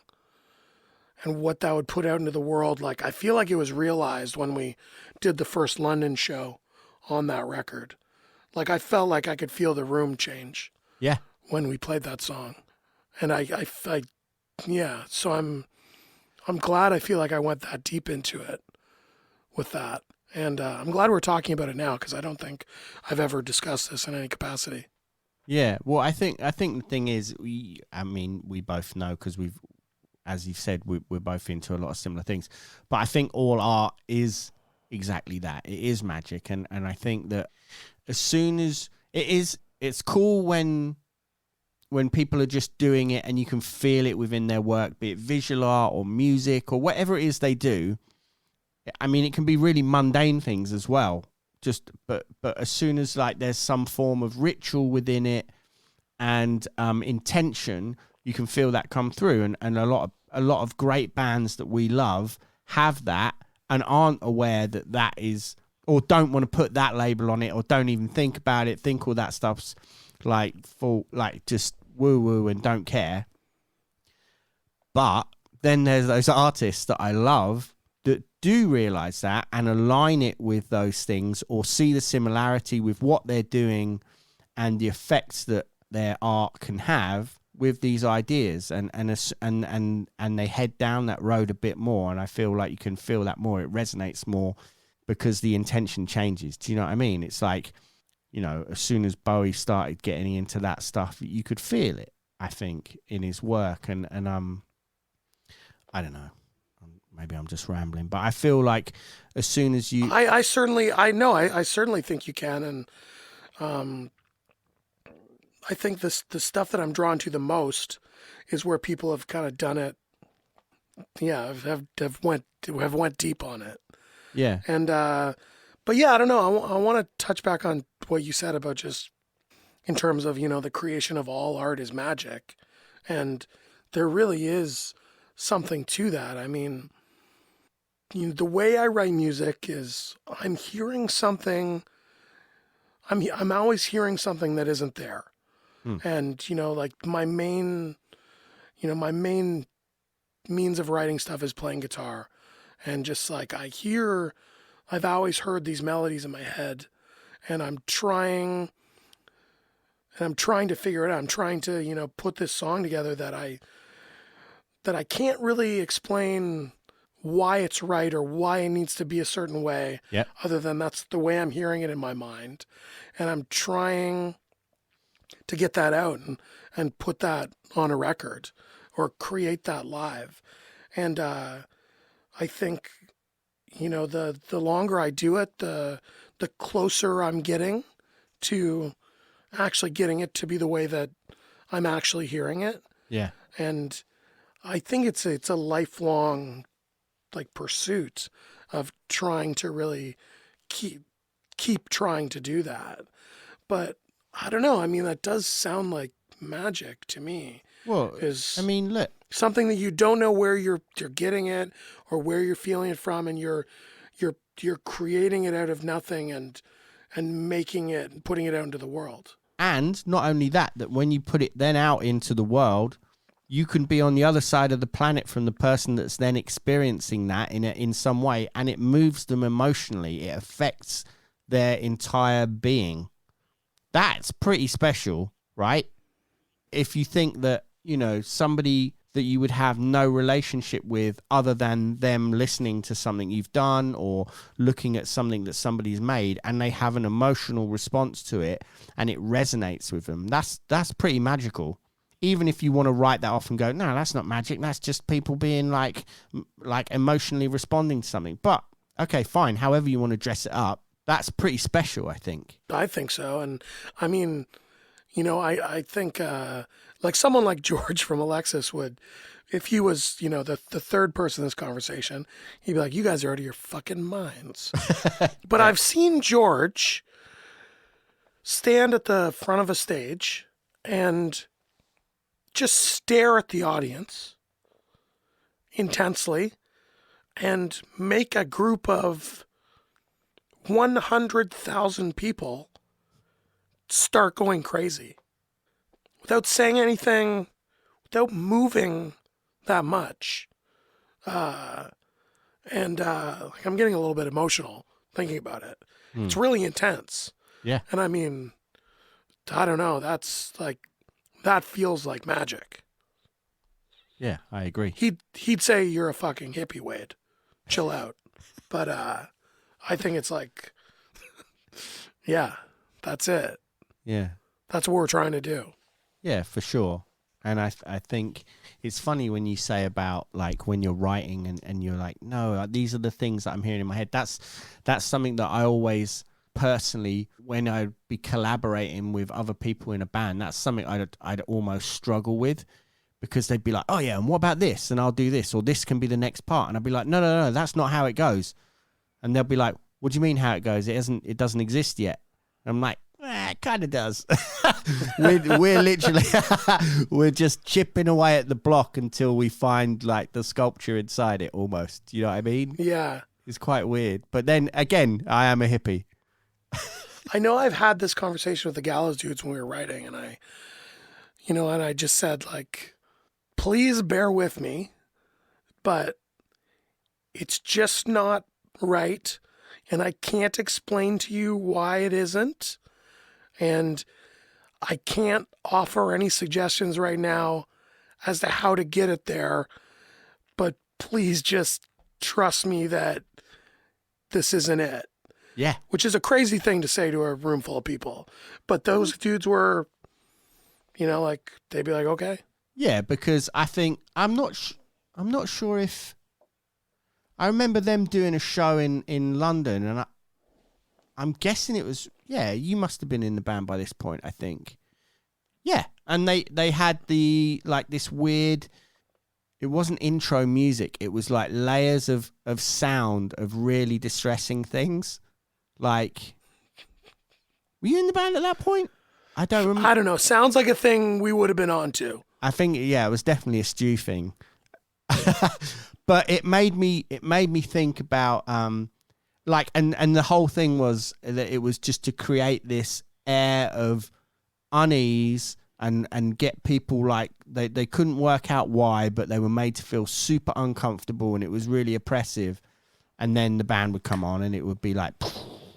and what that would put out into the world, like, I feel like it was realized when we did the first London show on that record. Like, I felt like I could feel the room change. Yeah. When we played that song. And so I'm glad I feel like I went that deep into it with that. And I'm glad we're talking about it now, because I don't think I've ever discussed this in any capacity. Yeah, well, I think the thing is, we both know, because we've, as you said, we're both into a lot of similar things. But I think all art is exactly that. It is magic, and I think that as soon as it's cool when people are just doing it and you can feel it within their work, be it visual art or music or whatever it is they do. I mean, it can be really mundane things as well. But as soon as, like, there's some form of ritual within it and intention, you can feel that come through. And a lot of great bands that we love have that and aren't aware that is, or don't want to put that label on it, or don't even think about it, think all that stuff's like just woo-woo and don't care. But then there's those artists that I love that do realize that and align it with those things, or see the similarity with what they're doing and the effects that their art can have with these ideas, and they head down that road a bit more. And I feel like you can feel that more. It resonates more because the intention changes. Do you know what I mean? It's like, as soon as Bowie started getting into that stuff, you could feel it, I think, in his work. And I don't know, maybe I'm just rambling, but I feel like as soon as you... I certainly think you can. And I think the stuff that I'm drawn to the most is where people have kind of done it. Yeah, have went deep on it. Yeah. And, but yeah, I don't know. I want to touch back on what you said about just in terms of, the creation of all art is magic. And there really is something to that. I mean, the way I write music is I'm hearing something. I'm always hearing something that isn't there. And, like my main means of writing stuff is playing guitar. And just like I've always heard these melodies in my head, and I'm trying to figure it out. I'm trying to, put this song together that I can't really explain why it's right or why it needs to be a certain way. Yeah. Other than that's the way I'm hearing it in my mind. And I'm trying to get that out and put that on a record or create that live. And I think, the longer I do it, the closer I'm getting to actually getting it to be the way that I'm actually hearing it. Yeah. And I think it's a lifelong, like, pursuit of trying to really keep trying to do that. But I don't know. I mean, that does sound like magic to me. Well, look, something that you don't know where you're getting it or where you're feeling it from, and you're creating it out of nothing and making it and putting it out into the world. And not only that when you put it then out into the world, you can be on the other side of the planet from the person that's then experiencing that in some way, and it moves them emotionally. It affects their entire being. That's pretty special, right? If you think that, somebody that you would have no relationship with other than them listening to something you've done or looking at something that somebody's made, and they have an emotional response to it and it resonates with them, that's pretty magical. Even if you want to write that off and go, no, that's not magic, that's just people being like emotionally responding to something. But okay, fine, however you want to dress it up, that's pretty special, I think. I think so. And I mean, I think like someone like George from Alexis would, if he was, the third person in this conversation, he'd be like, you guys are out of your fucking minds. But I've seen George stand at the front of a stage and just stare at the audience intensely and make a group of 100,000 people start going crazy without saying anything, without moving that much. Like I'm getting a little bit emotional thinking about it. It's really intense. Yeah. And I mean, I don't know. That feels like magic. Yeah, I agree. He'd say you're a fucking hippie, Wade. Chill out. But I think it's like, yeah, that's it. Yeah. That's what we're trying to do. Yeah, for sure. And I think it's funny when you say about like when you're writing and you're like, no, these are the things that I'm hearing in my head. That's something that I always personally, when I'd be collaborating with other people in a band, that's something I'd almost struggle with, because they'd be like, oh yeah, and what about this? And I'll do this, or this can be the next part. And I'd be like, no, that's not how it goes. And they'll be like, what do you mean how it goes? It doesn't exist yet. And I'm like, it kind of does. we're literally, we're just chipping away at the block until we find like the sculpture inside it almost. You know what I mean? Yeah. It's quite weird. But then again, I am a hippie. I know I've had this conversation with the Gallows dudes when we were writing, and I just said, like, please bear with me, but it's just not right, and I can't explain to you why it isn't, and I can't offer any suggestions right now as to how to get it there, but please just trust me that this isn't it. Yeah. Which is a crazy thing to say to a room full of people. But those dudes were, like, they'd be like, okay. Yeah, because I think, I'm not sure if, I remember them doing a show in London, and I'm guessing it was, yeah, you must have been in the band by this point, I think. Yeah, and they had this weird, it wasn't intro music, it was like layers of sound of really distressing things. Like, were you in the band at that point? I don't remember. I don't know. Sounds like a thing we would have been on to. I think, yeah, it was definitely a Stu thing. But it made me think about, and the whole thing was that it was just to create this air of unease and get people like, they couldn't work out why, but they were made to feel super uncomfortable, and it was really oppressive. And then the band would come on and it would be like,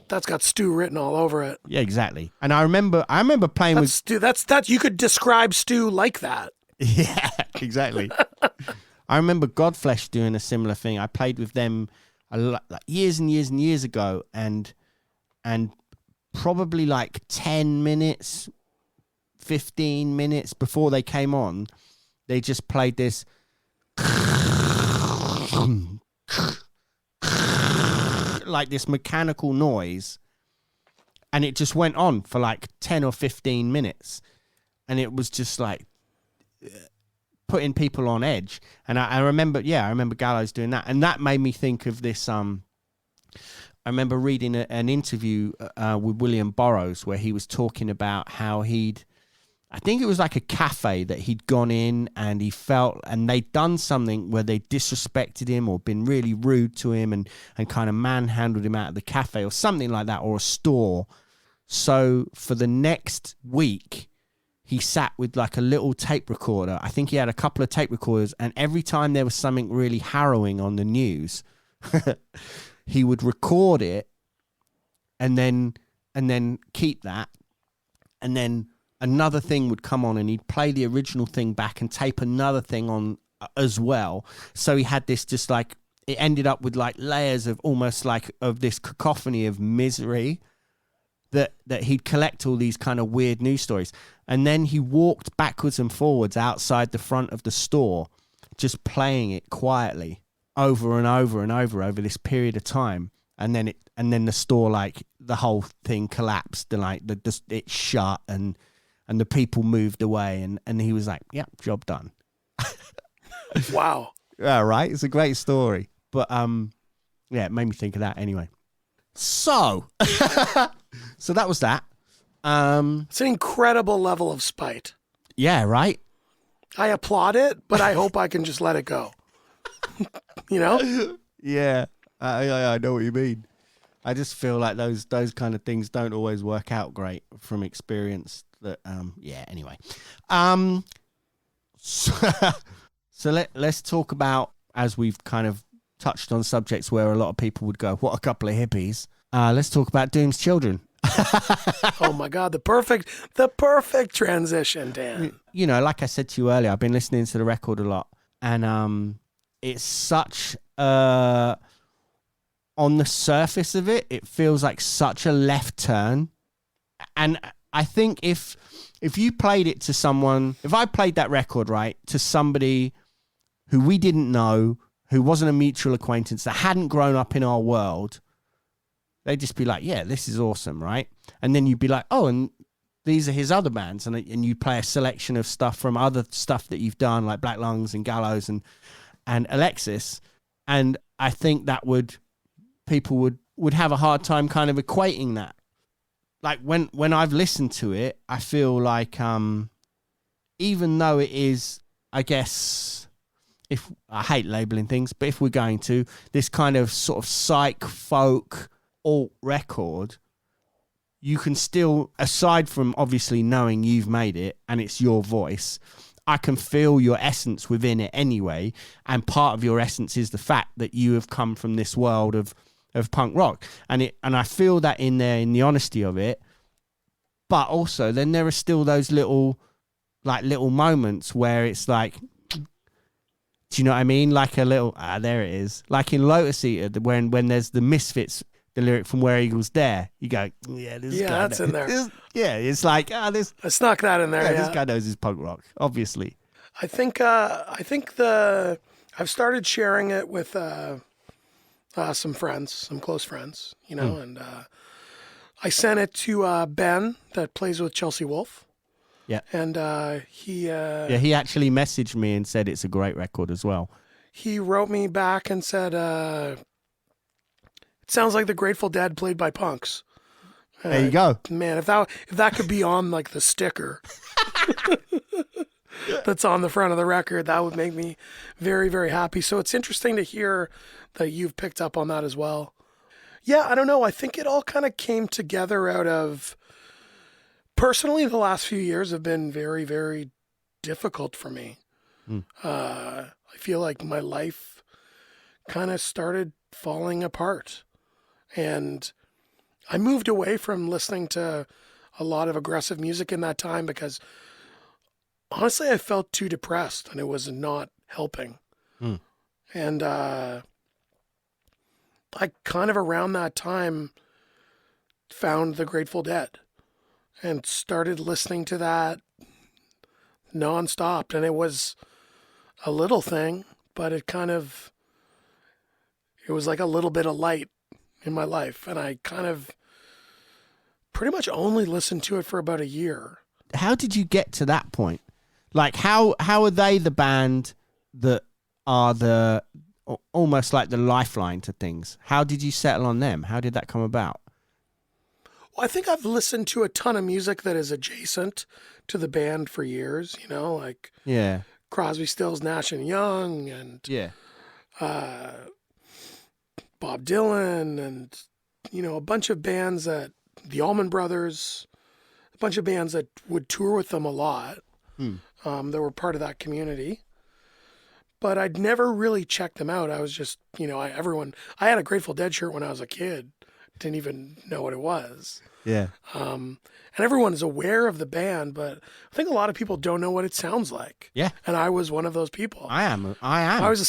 that's got Stu written all over it. Yeah, exactly. And I remember playing with Stu. That you could describe Stu like that. Yeah, exactly. I remember Godflesh doing a similar thing. I played with them a lot, like years and years and years ago, and probably like 10 minutes, 15 minutes before they came on, they just played this like this mechanical noise, and it just went on for like 10 or 15 minutes, and it was just like putting people on edge. And I remember Gallows doing that, and that made me think of this. I remember reading an interview with William Burroughs where he was talking about how I think it was like a cafe that he'd gone in, and he felt, and they'd done something where they disrespected him or been really rude to him and kind of manhandled him out of the cafe or something like that, or a store. So for the next week, he sat with like a little tape recorder. I think he had a couple of tape recorders, and every time there was something really harrowing on the news, he would record it and then keep that. And then another thing would come on and he'd play the original thing back and tape another thing on as well. So he had this just like, it ended up with like layers of almost like of this cacophony of misery that he'd collect all these kind of weird news stories. And then he walked backwards and forwards outside the front of the store, just playing it quietly over and over and over this period of time. And then the store, like the whole thing collapsed and like it shut and the people moved away and he was like, "Yep, job done." Wow. Yeah, right. It's a great story, but yeah, it made me think of that anyway. So, so that was that. It's an incredible level of spite. Yeah, right. I applaud it, but I hope I can just let it go. You know? Yeah, I know what you mean. I just feel like those kind of things don't always work out great from experience. That yeah. Anyway, so let's talk about, as we've kind of touched on subjects where a lot of people would go, "What a couple of hippies." Let's talk about Doom's Children. Oh my God, the perfect transition, Dan. You know, like I said to you earlier, I've been listening to the record a lot, and it's such on the surface of it, it feels like such a left turn. And I think if you played it to someone, if I played that record, right, to somebody who we didn't know, who wasn't a mutual acquaintance, that hadn't grown up in our world, they'd just be like, "Yeah, this is awesome," right? And then you'd be like, "Oh, and these are his other bands," and you play a selection of stuff from other stuff that you've done, like Black Lungs and Gallows and Alexis, and I think that people would have a hard time kind of equating that. Like when I've listened to it, I feel like even though it is, I guess, if I hate labeling things, but if we're going to this kind of sort of psych folk alt record, you can still, aside from obviously knowing you've made it and it's your voice, I can feel your essence within it anyway. And part of your essence is the fact that you have come from this world of punk rock, and I feel that in there, in the honesty of it. But also then there are still those little moments where it's like, do you know what I mean? Like a little, there it is. Like in Lotus Eater, when there's the Misfits, the lyric from Where Eagles Dare, you go, "Yeah, this guy that's in there." Yeah, it's like, this. I snuck that in there. Yeah, Yeah. This guy knows his punk rock, obviously. I think I've started sharing it with some friends, some close friends, you know, and I sent it to Ben that plays with Chelsea Wolfe. Yeah. And he actually messaged me and said it's a great record as well. He wrote me back and said, "It sounds like the Grateful Dead played by punks." There you go. Man, if that could be on like the sticker that's on the front of the record, that would make me very, very happy. So it's interesting to hear that you've picked up on that as well. Yeah, I don't know. I think it all kind of came together out of, personally, the last few years have been very, very difficult for me. I feel like my life kind of started falling apart. And I moved away from listening to a lot of aggressive music in that time because honestly, I felt too depressed and it was not helping. And I kind of around that time found the Grateful Dead and started listening to that nonstop. And it was a little thing, but it was like a little bit of light in my life. And I kind of pretty much only listened to it for about a year. How did you get to that point? Like, how are they the band that are the almost like the lifeline to things? How did you settle on them? How did that come about? Well, I think I've listened to a ton of music that is adjacent to the band for years, you know, like Crosby, Stills, Nash and Young and Bob Dylan and, you know, a bunch of bands that the Allman Brothers, a bunch of bands that would tour with them a lot. That were part of that community. But I'd never really checked them out. I was just, I had a Grateful Dead shirt when I was a kid. Didn't even know what it was. Yeah. And everyone is aware of the band, but I think a lot of people don't know what it sounds like. Yeah. And I was one of those people. I am. I always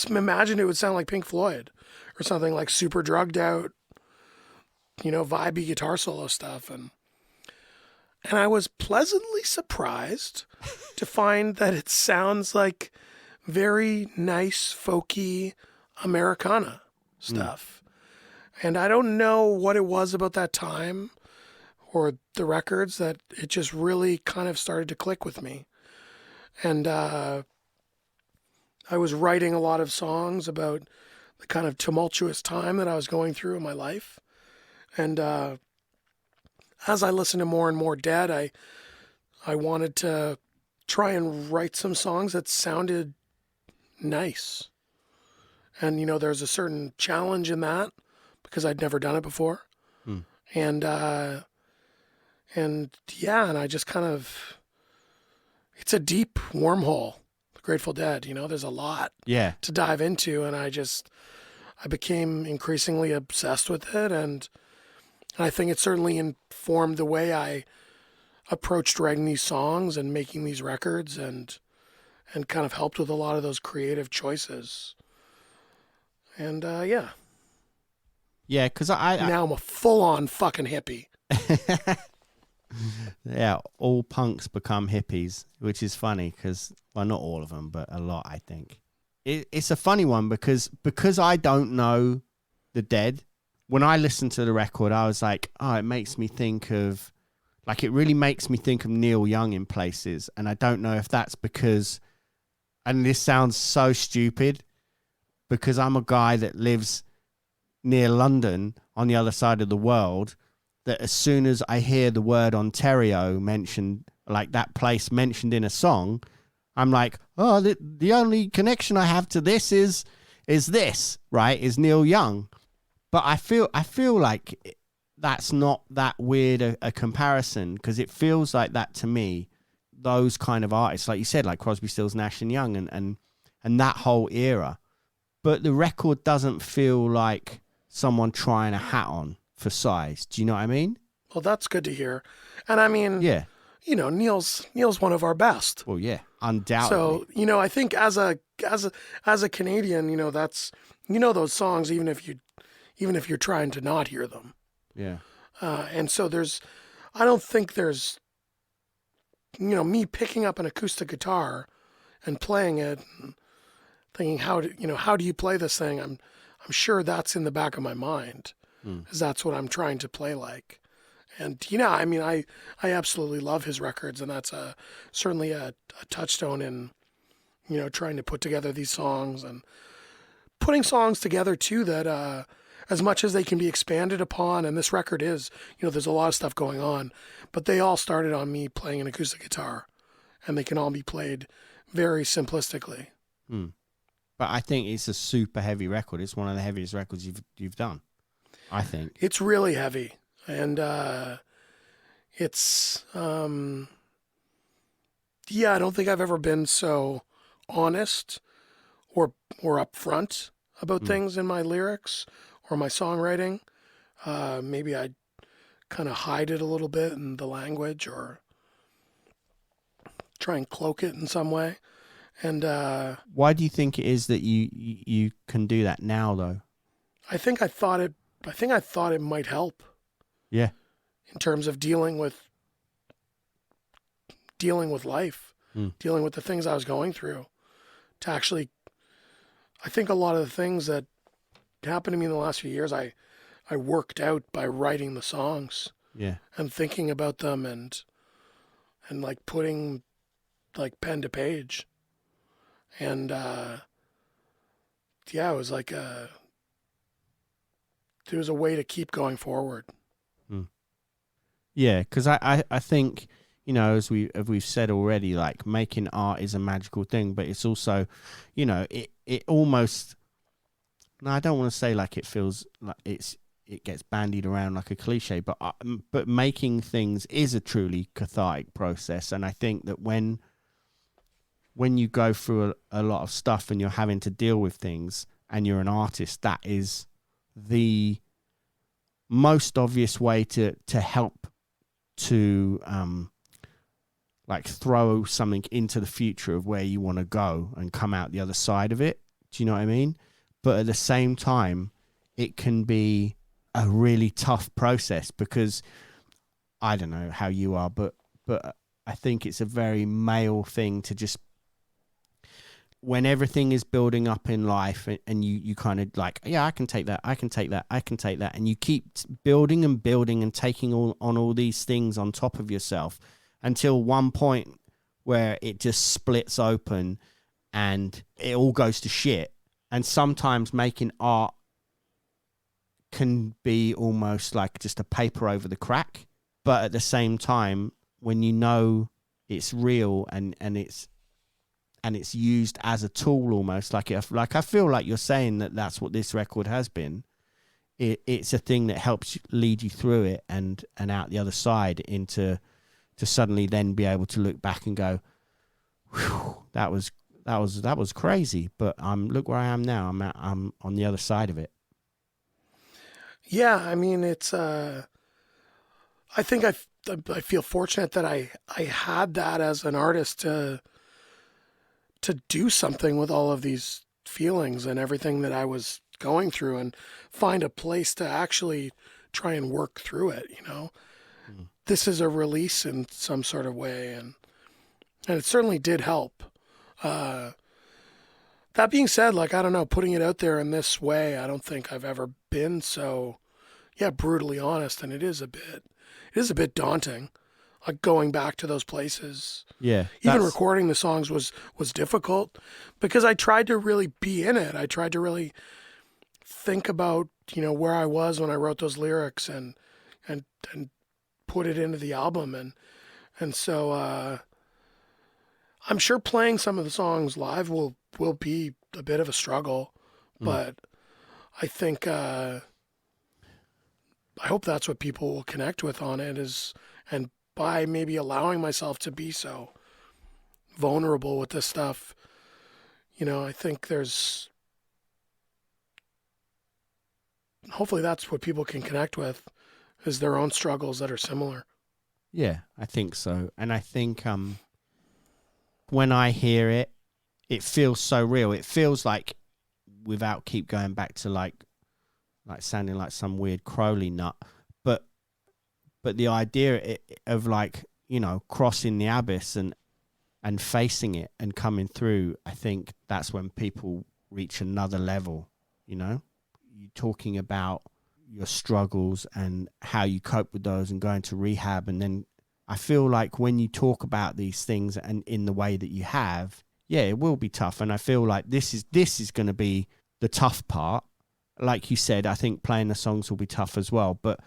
imagined it would sound like Pink Floyd or something like super drugged out, vibey guitar solo stuff. And I was pleasantly surprised to find that it sounds like very nice, folky Americana stuff. And I don't know what it was about that time or the records that it just really kind of started to click with me. And I was writing a lot of songs about the kind of tumultuous time that I was going through in my life. And as I listened to more and more Dead, I wanted to try and write some songs that sounded nice. And, there's a certain challenge in that because I'd never done it before. And I just kind of, it's a deep wormhole, the Grateful Dead, there's a lot to dive into. And I became increasingly obsessed with it. And I think it certainly informed the way I approached writing these songs and making these records and kind of helped with a lot of those creative choices. And yeah. Yeah, because now I'm a full-on fucking hippie. Yeah, all punks become hippies, which is funny because, well, not all of them, but a lot, I think. It's a funny one because I don't know the Dead. When I listened to the record, I was like, oh, it makes me think of, like, it really makes me think of Neil Young in places. And I don't know if that's because, and this sounds so stupid, because I'm a guy that lives near London on the other side of the world, that as soon as I hear the word Ontario mentioned, like that place mentioned in a song, I'm like, oh, the only connection I have to this is this, right? Is Neil Young. But I feel like that's not that weird a comparison, because it feels like that to me, those kind of artists, like you said, like Crosby, Stills, Nash and Young and that whole era. But the record doesn't feel like someone trying a hat on for size. Do you know what I mean? Well, that's good to hear. And I mean, yeah, Neil's one of our best. Well, yeah, undoubtedly. So, I think as a Canadian, that's, those songs, even if you're trying to not hear them. Yeah. And so I don't think there's, me picking up an acoustic guitar and playing it and thinking, how do you play this thing? I'm sure that's in the back of my mind, because that's what I'm trying to play like. And, I absolutely love his records, and that's certainly a touchstone in, trying to put together these songs and putting songs together too that, as much as they can be expanded upon, and this record is, there's a lot of stuff going on, but they all started on me playing an acoustic guitar, and they can all be played very simplistically. But I think it's a super heavy record. It's one of the heaviest records you've done, I think. It's really heavy, and it's I don't think I've ever been so honest or upfront about things in my lyrics or my songwriting. Maybe I kind of hide it a little bit in the language or try and cloak it in some way. And why do you think it is that you can do that now, though? I think I thought it might help. Yeah. In terms of dealing with life, dealing with the things I was going through, to actually, I think a lot of the things that happened to me in the last few years, I worked out by writing the songs. Yeah. And thinking about them and like putting like pen to page. And it was like there was a way to keep going forward. Yeah, because I think, as we've said already, like making art is a magical thing, but it's also, it almost, no, I don't want to say like it feels like it's it gets bandied around like a cliche, but making things is a truly cathartic process. And I think that when you go through a lot of stuff and you're having to deal with things and you're an artist, that is the most obvious way to help to like throw something into the future of where you want to go and come out the other side of it. Do you know what I mean? But at the same time, it can be a really tough process because I don't know how you are, but I think it's a very male thing to just, when everything is building up in life and you kind of like, yeah, I can take that, I can take that, I can take that. And you keep building and building and taking on all these things on top of yourself until one point where it just splits open and it all goes to shit. And sometimes making art can be almost like just a paper over the crack. But at the same time, when you know it's real and it's used as a tool almost, like I feel like you're saying that's what this record has been. It's a thing that helps lead you through it and out the other side into to suddenly then be able to look back and go, whew, that was crazy. But look where I am now. I'm on the other side of it. Yeah, I mean, it's I think I feel fortunate that I had that as an artist to do something with all of these feelings and everything that I was going through and find a place to actually try and work through it, you know. This is a release in some sort of way, and it certainly did help. That being said, like, I don't know, putting it out there in this way, I don't think I've ever been so, brutally honest, and it is a bit daunting. Like going back to those places. Yeah. Even recording the songs was difficult because I tried to really be in it. I tried to really think about, where I was when I wrote those lyrics and put it into the album. And so I'm sure playing some of the songs live will be a bit of a struggle, but I think I hope that's what people will connect with on it and by maybe allowing myself to be so vulnerable with this stuff, I think hopefully that's what people can connect with, is their own struggles that are similar. Yeah, I think so. And I think when I hear it, it feels so real. It feels like, without keep going back to like sounding like some weird Crowley nut, but the idea of like, crossing the abyss and facing it and coming through, I think that's when people reach another level, You're talking about your struggles and how you cope with those and going to rehab. And then I feel like when you talk about these things and in the way that you have, it will be tough. And I feel like this is going to be the tough part. Like you said, I think playing the songs will be tough as well. But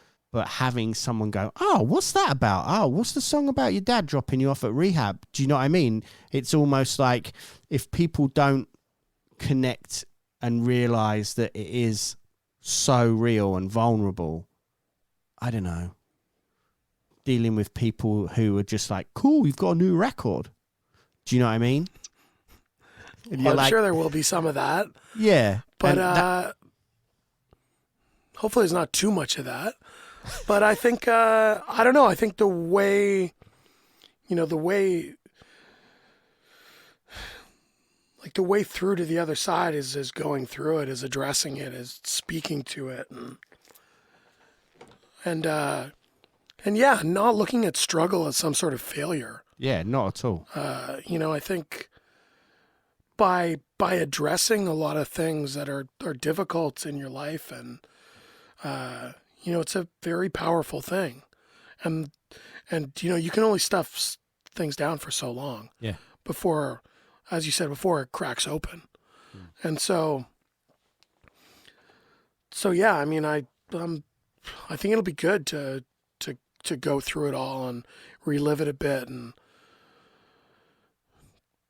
having someone go, oh, what's that about? Oh, what's the song about your dad dropping you off at rehab? Do you know what I mean? It's almost like if people don't connect and realize that it is so real and vulnerable, I don't know, dealing with people who are just like, cool, you've got a new record. Do you know what I mean? Well, I'm sure there will be some of that. Yeah. But hopefully there's not too much of that. But I think, I don't know, I think the way through to the other side is going through it, is addressing it, is speaking to it. And not looking at struggle as some sort of failure. Yeah, not at all. I think by addressing a lot of things that are difficult in your life, and it's a very powerful thing, and you can only stuff things down for so long. Yeah. Before, as you said before, it cracks open, and so yeah. I mean, I think it'll be good to go through it all and relive it a bit and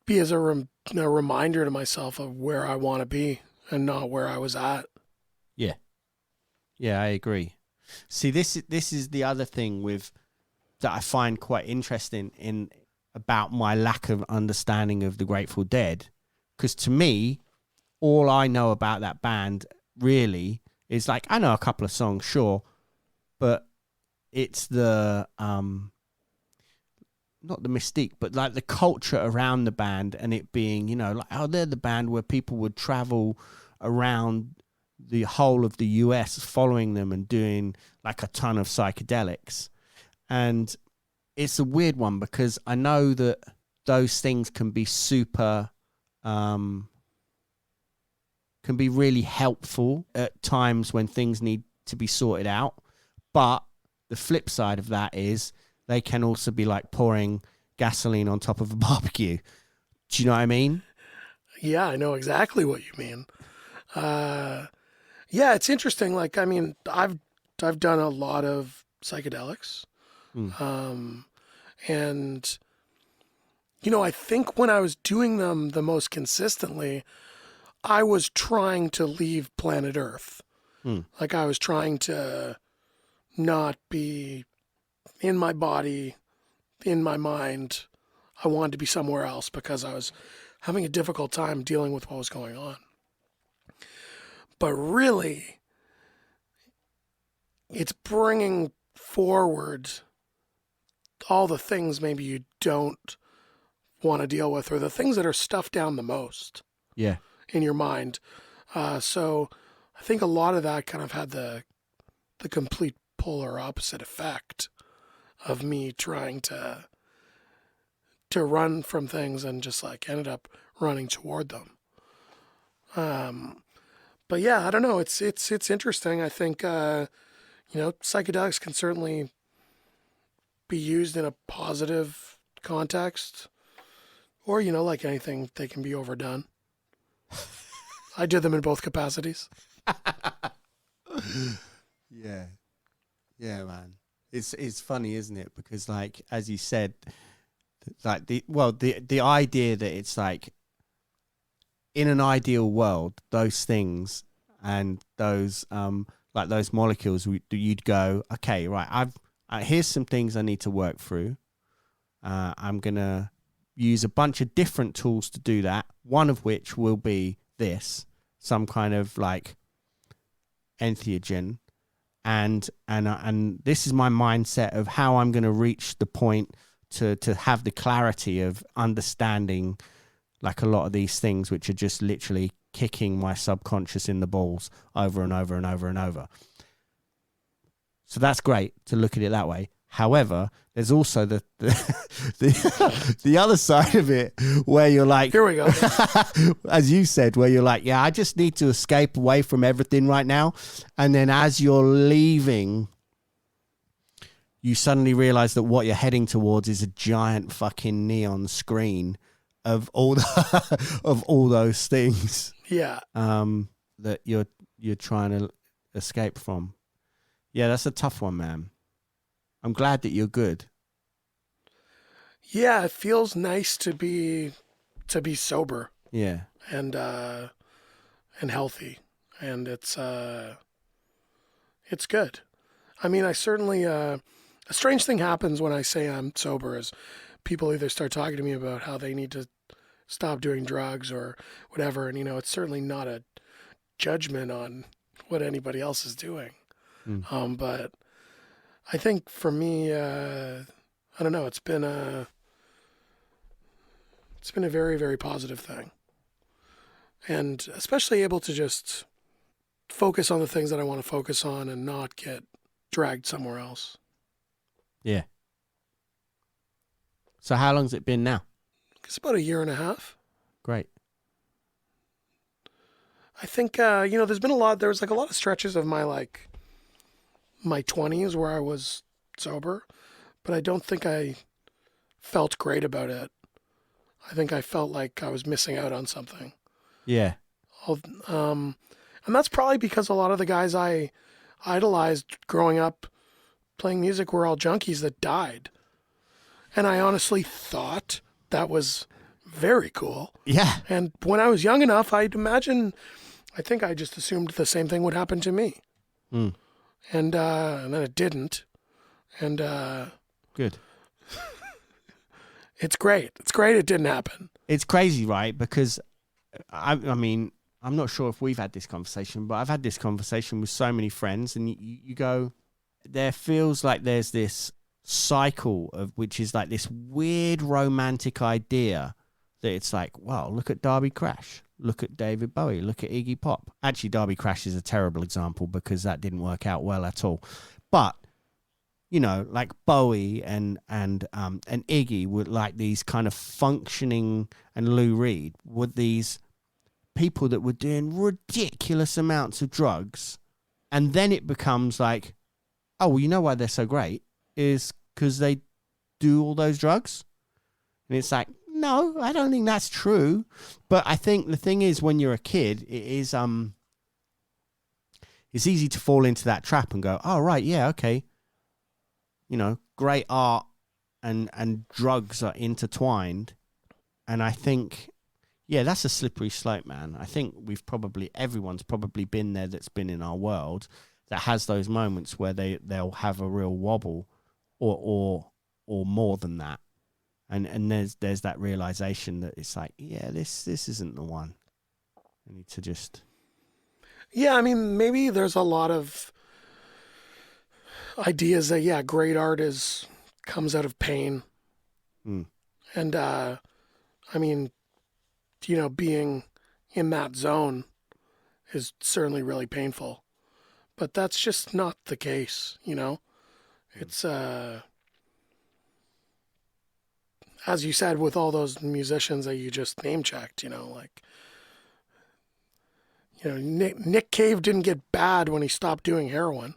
be as a reminder to myself of where I want to be and not where I was at. Yeah. Yeah, I agree. See, this is the other thing that I find quite interesting in about my lack of understanding of the Grateful Dead, because to me, all I know about that band really is like, I know a couple of songs, sure, but it's the not the mystique, but like the culture around the band, and it being, you know, like, oh, they're the band where people would travel around the whole of the US following them and doing like a ton of psychedelics. And it's a weird one because I know that those things can be super, can be really helpful at times when things need to be sorted out. But the flip side of that is they can also be like pouring gasoline on top of a barbecue. Do you know what I mean? Yeah, I know exactly what you mean. Yeah, it's interesting. Like, I mean, I've done a lot of psychedelics. And, you know, I think when I was doing them the most consistently, I was trying to leave planet Earth. Like, I was trying to not be in my body, in my mind. I wanted to be somewhere else because I was having a difficult time dealing with what was going on. But really, it's bringing forward all the things maybe you don't want to deal with, or the things that are stuffed down the most in your mind. So I think a lot of that kind of had the complete polar opposite effect of me trying to run from things and just like ended up running toward them. But yeah, I don't know. It's interesting. I think, you know, psychedelics can certainly be used in a positive context, or, you know, like anything, they can be overdone. I did them in both capacities. Yeah, man. It's funny, isn't it? Because like, as you said, like the idea that it's like, in an ideal world, those things and those like those molecules, you'd go, okay, right, here's some things I need to work through. I'm gonna use a bunch of different tools to do that. One of which will be some kind of like entheogen, and this is my mindset of how I'm going to reach the point to have the clarity of understanding like a lot of these things, which are just literally kicking my subconscious in the balls over and over and over and over. So that's great to look at it that way. However, there's also the other side of it where you're like, here we go. As you said, where you're like, yeah, I just need to escape away from everything right now. And then as you're leaving, you suddenly realize that what you're heading towards is a giant fucking neon screen of all of all those things. Yeah. That you're trying to escape from. Yeah, that's a tough one, man. I'm glad that you're good. Yeah, it feels nice to be sober. Yeah. And healthy. And it's good. I mean, I certainly a strange thing happens when I say I'm sober is people either start talking to me about how they need to stop doing drugs or whatever, and you know, it's certainly not a judgment on what anybody else is doing. But I think for me, I don't know, it's been a very, very positive thing. And especially able to just focus on the things that I want to focus on and not get dragged somewhere else. Yeah. So how long's it been now? It's about 1.5 years. Great. I think, you know, there was like a lot of stretches of my 20s where I was sober, but I don't think I felt great about it. I think I felt like I was missing out on something. Yeah. And that's probably because a lot of the guys I idolized growing up playing music were all junkies that died. And I honestly thought that was very cool. Yeah. And when I was young enough, I think I just assumed the same thing would happen to me. and then it didn't. And Good. it's great. It's great it didn't happen. It's crazy, right? Because I mean, I'm not sure if we've had this conversation, but I've had this conversation with so many friends, and you go, there feels like there's this cycle of which is like this weird romantic idea that it's like, well, look at Darby Crash, look at David Bowie, look at Iggy Pop. Actually, Darby Crash is a terrible example because that didn't work out well at all. But you know, like Bowie and Iggy were like these kind of functioning, and Lou Reed were these people that were doing ridiculous amounts of drugs, and then it becomes like, oh, well, you know why they're so great is because they do all those drugs, and it's like, no, I don't think that's true. But I think the thing is, when you're a kid, it is it's easy to fall into that trap and go, oh right, yeah, okay. You know, great art and drugs are intertwined. And I think, yeah, that's a slippery slope, man. I think everyone's probably been there that's been in our world that has those moments where they'll have a real wobble or more than that. And there's that realization that it's like, yeah, this isn't the one. I need to just... Yeah, I mean, maybe there's a lot of ideas that, yeah, great art comes out of pain. And, I mean, you know, being in that zone is certainly really painful. But that's just not the case, you know? It's, as you said, with all those musicians that you just name-checked, you know, like, you know, Nick Cave didn't get bad when he stopped doing heroin.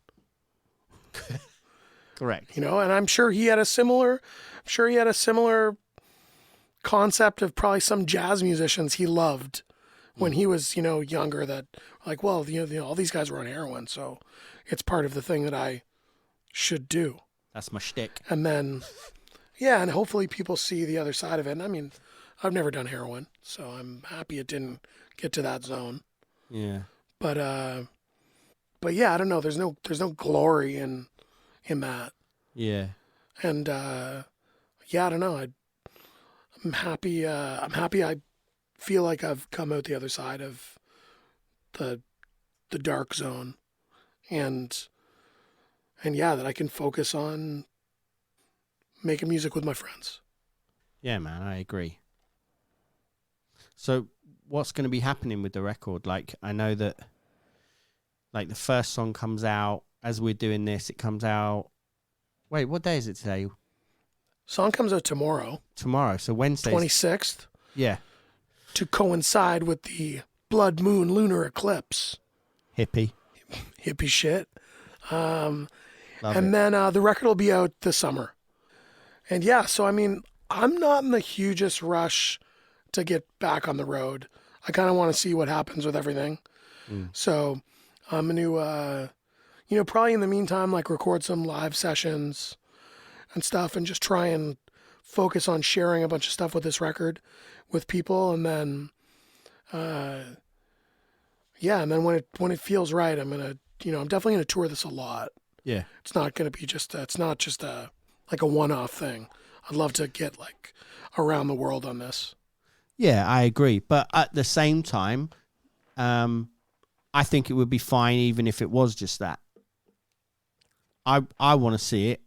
Correct. You know, and I'm sure he had a similar concept of probably some jazz musicians he loved when he was, you know, younger, that like, well, you know, all these guys were on heroin, so it's part of the thing that I should do. That's my shtick. And then, yeah, and hopefully people see the other side of it. And I mean, I've never done heroin, so I'm happy it didn't get to that zone. Yeah. But yeah, I don't know. There's no glory in that. Yeah. And yeah, I don't know. I'm happy. I feel like I've come out the other side of the dark zone, and yeah, that I can focus on making music with my friends. Yeah, man, I agree. So what's going to be happening with the record? Like, I know that like the first song comes out as we're doing this, it comes out. Wait, what day is it today? Song comes out tomorrow. Tomorrow, so Wednesday. 26th. Yeah. To coincide with the blood moon lunar eclipse. Hippie Shit. Love and it. then the record will be out this summer. And yeah, so I mean, I'm not in the hugest rush to get back on the road. I kind of want to see what happens with everything. So I'm going to, you know, probably in the meantime, like record some live sessions and stuff and just try and focus on sharing a bunch of stuff with this record with people. And then, yeah, and then when it feels right, I'm going to, you know, I'm definitely going to tour this a lot. Yeah. It's not going to be it's not just like a one-off thing. I'd love to get like around the world on this. Yeah, I agree. But at the same time, I think it would be fine even if it was just that. I want to see it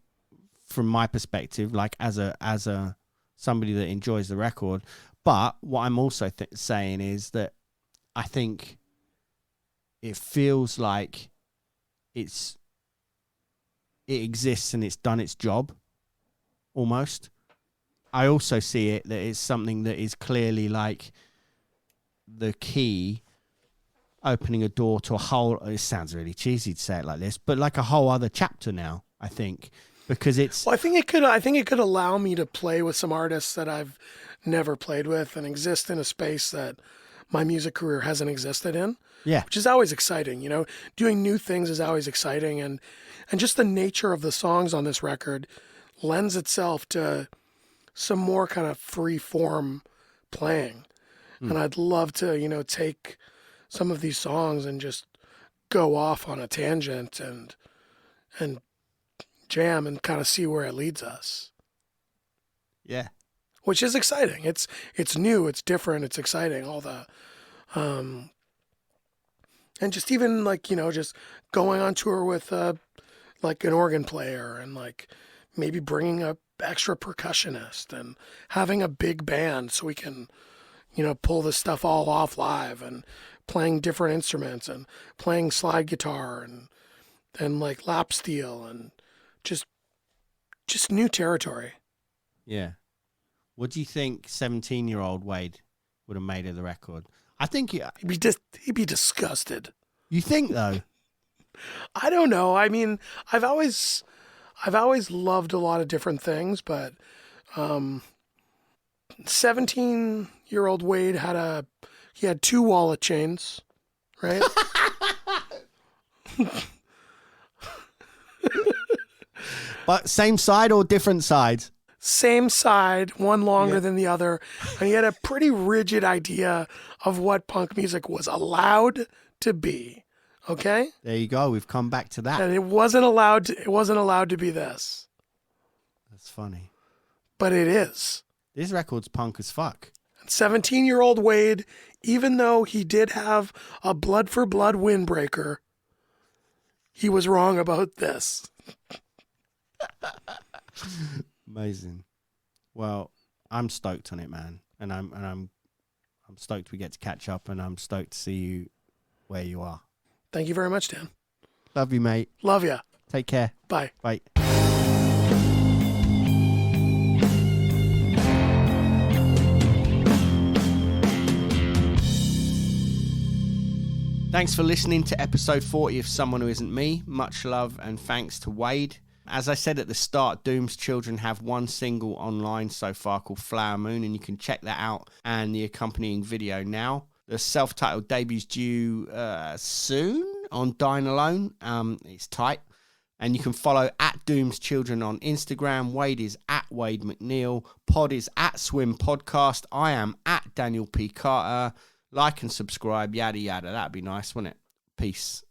from my perspective, like as a somebody that enjoys the record. But what I'm also saying is that I think it feels like it exists and it's done its job almost. I also see it that it's something that is clearly like the key opening a door to a whole, it sounds really cheesy to say it like this, but like a whole other chapter now, I think, because it's... Well, I think it could allow me to play with some artists that I've never played with and exist in a space that my music career hasn't existed in. Yeah. Which is always exciting, you know. Doing new things is always exciting, and just the nature of the songs on this record lends itself to some more kind of free form playing. And I'd love to, you know, take some of these songs and just go off on a tangent and and jam and kind of see where it leads us. Yeah. Which is exciting. It's new, it's different, it's exciting. All the, and just even like, just going on tour with like an organ player and like maybe bringing a extra percussionist and having a big band so we can, pull this stuff all off live, and playing different instruments and playing slide guitar and like lap steel and just new territory. Yeah. What do you think 17-year-old Wade would have made of the record? I think he'd be disgusted. You think though? I don't know. I mean, I've always loved a lot of different things, but 17-year-old Wade had 2 wallet chains, right? But same side or different sides? Same side, one longer than the other. And he had a pretty rigid idea of what punk music was allowed to be. Okay? There you go. We've come back to that. And it wasn't allowed to be this. That's funny. But it is. This record's punk as fuck. 17-year-old Wade, even though he did have a blood for blood windbreaker, he was wrong about this. Amazing. Well, I'm stoked on it, man. And I'm stoked we get to catch up, and I'm stoked to see you where you are. Thank you very much, Dan. Love you, mate. Love ya. Take care. Bye. Bye. Thanks for listening to episode 40 of Someone Who Isn't Me. Much love and thanks to Wade. As I said at the start, Doom's Children have one single online so far called Flower Moon, and you can check that out and the accompanying video now. The self-titled debut's due soon on Dine Alone. It's tight. And you can follow at Doom's Children on Instagram. Wade is at Wade MacNeil. Pod is at Swim Podcast. I am at Daniel P. Carter. Like and subscribe, yada, yada. That'd be nice, wouldn't it? Peace.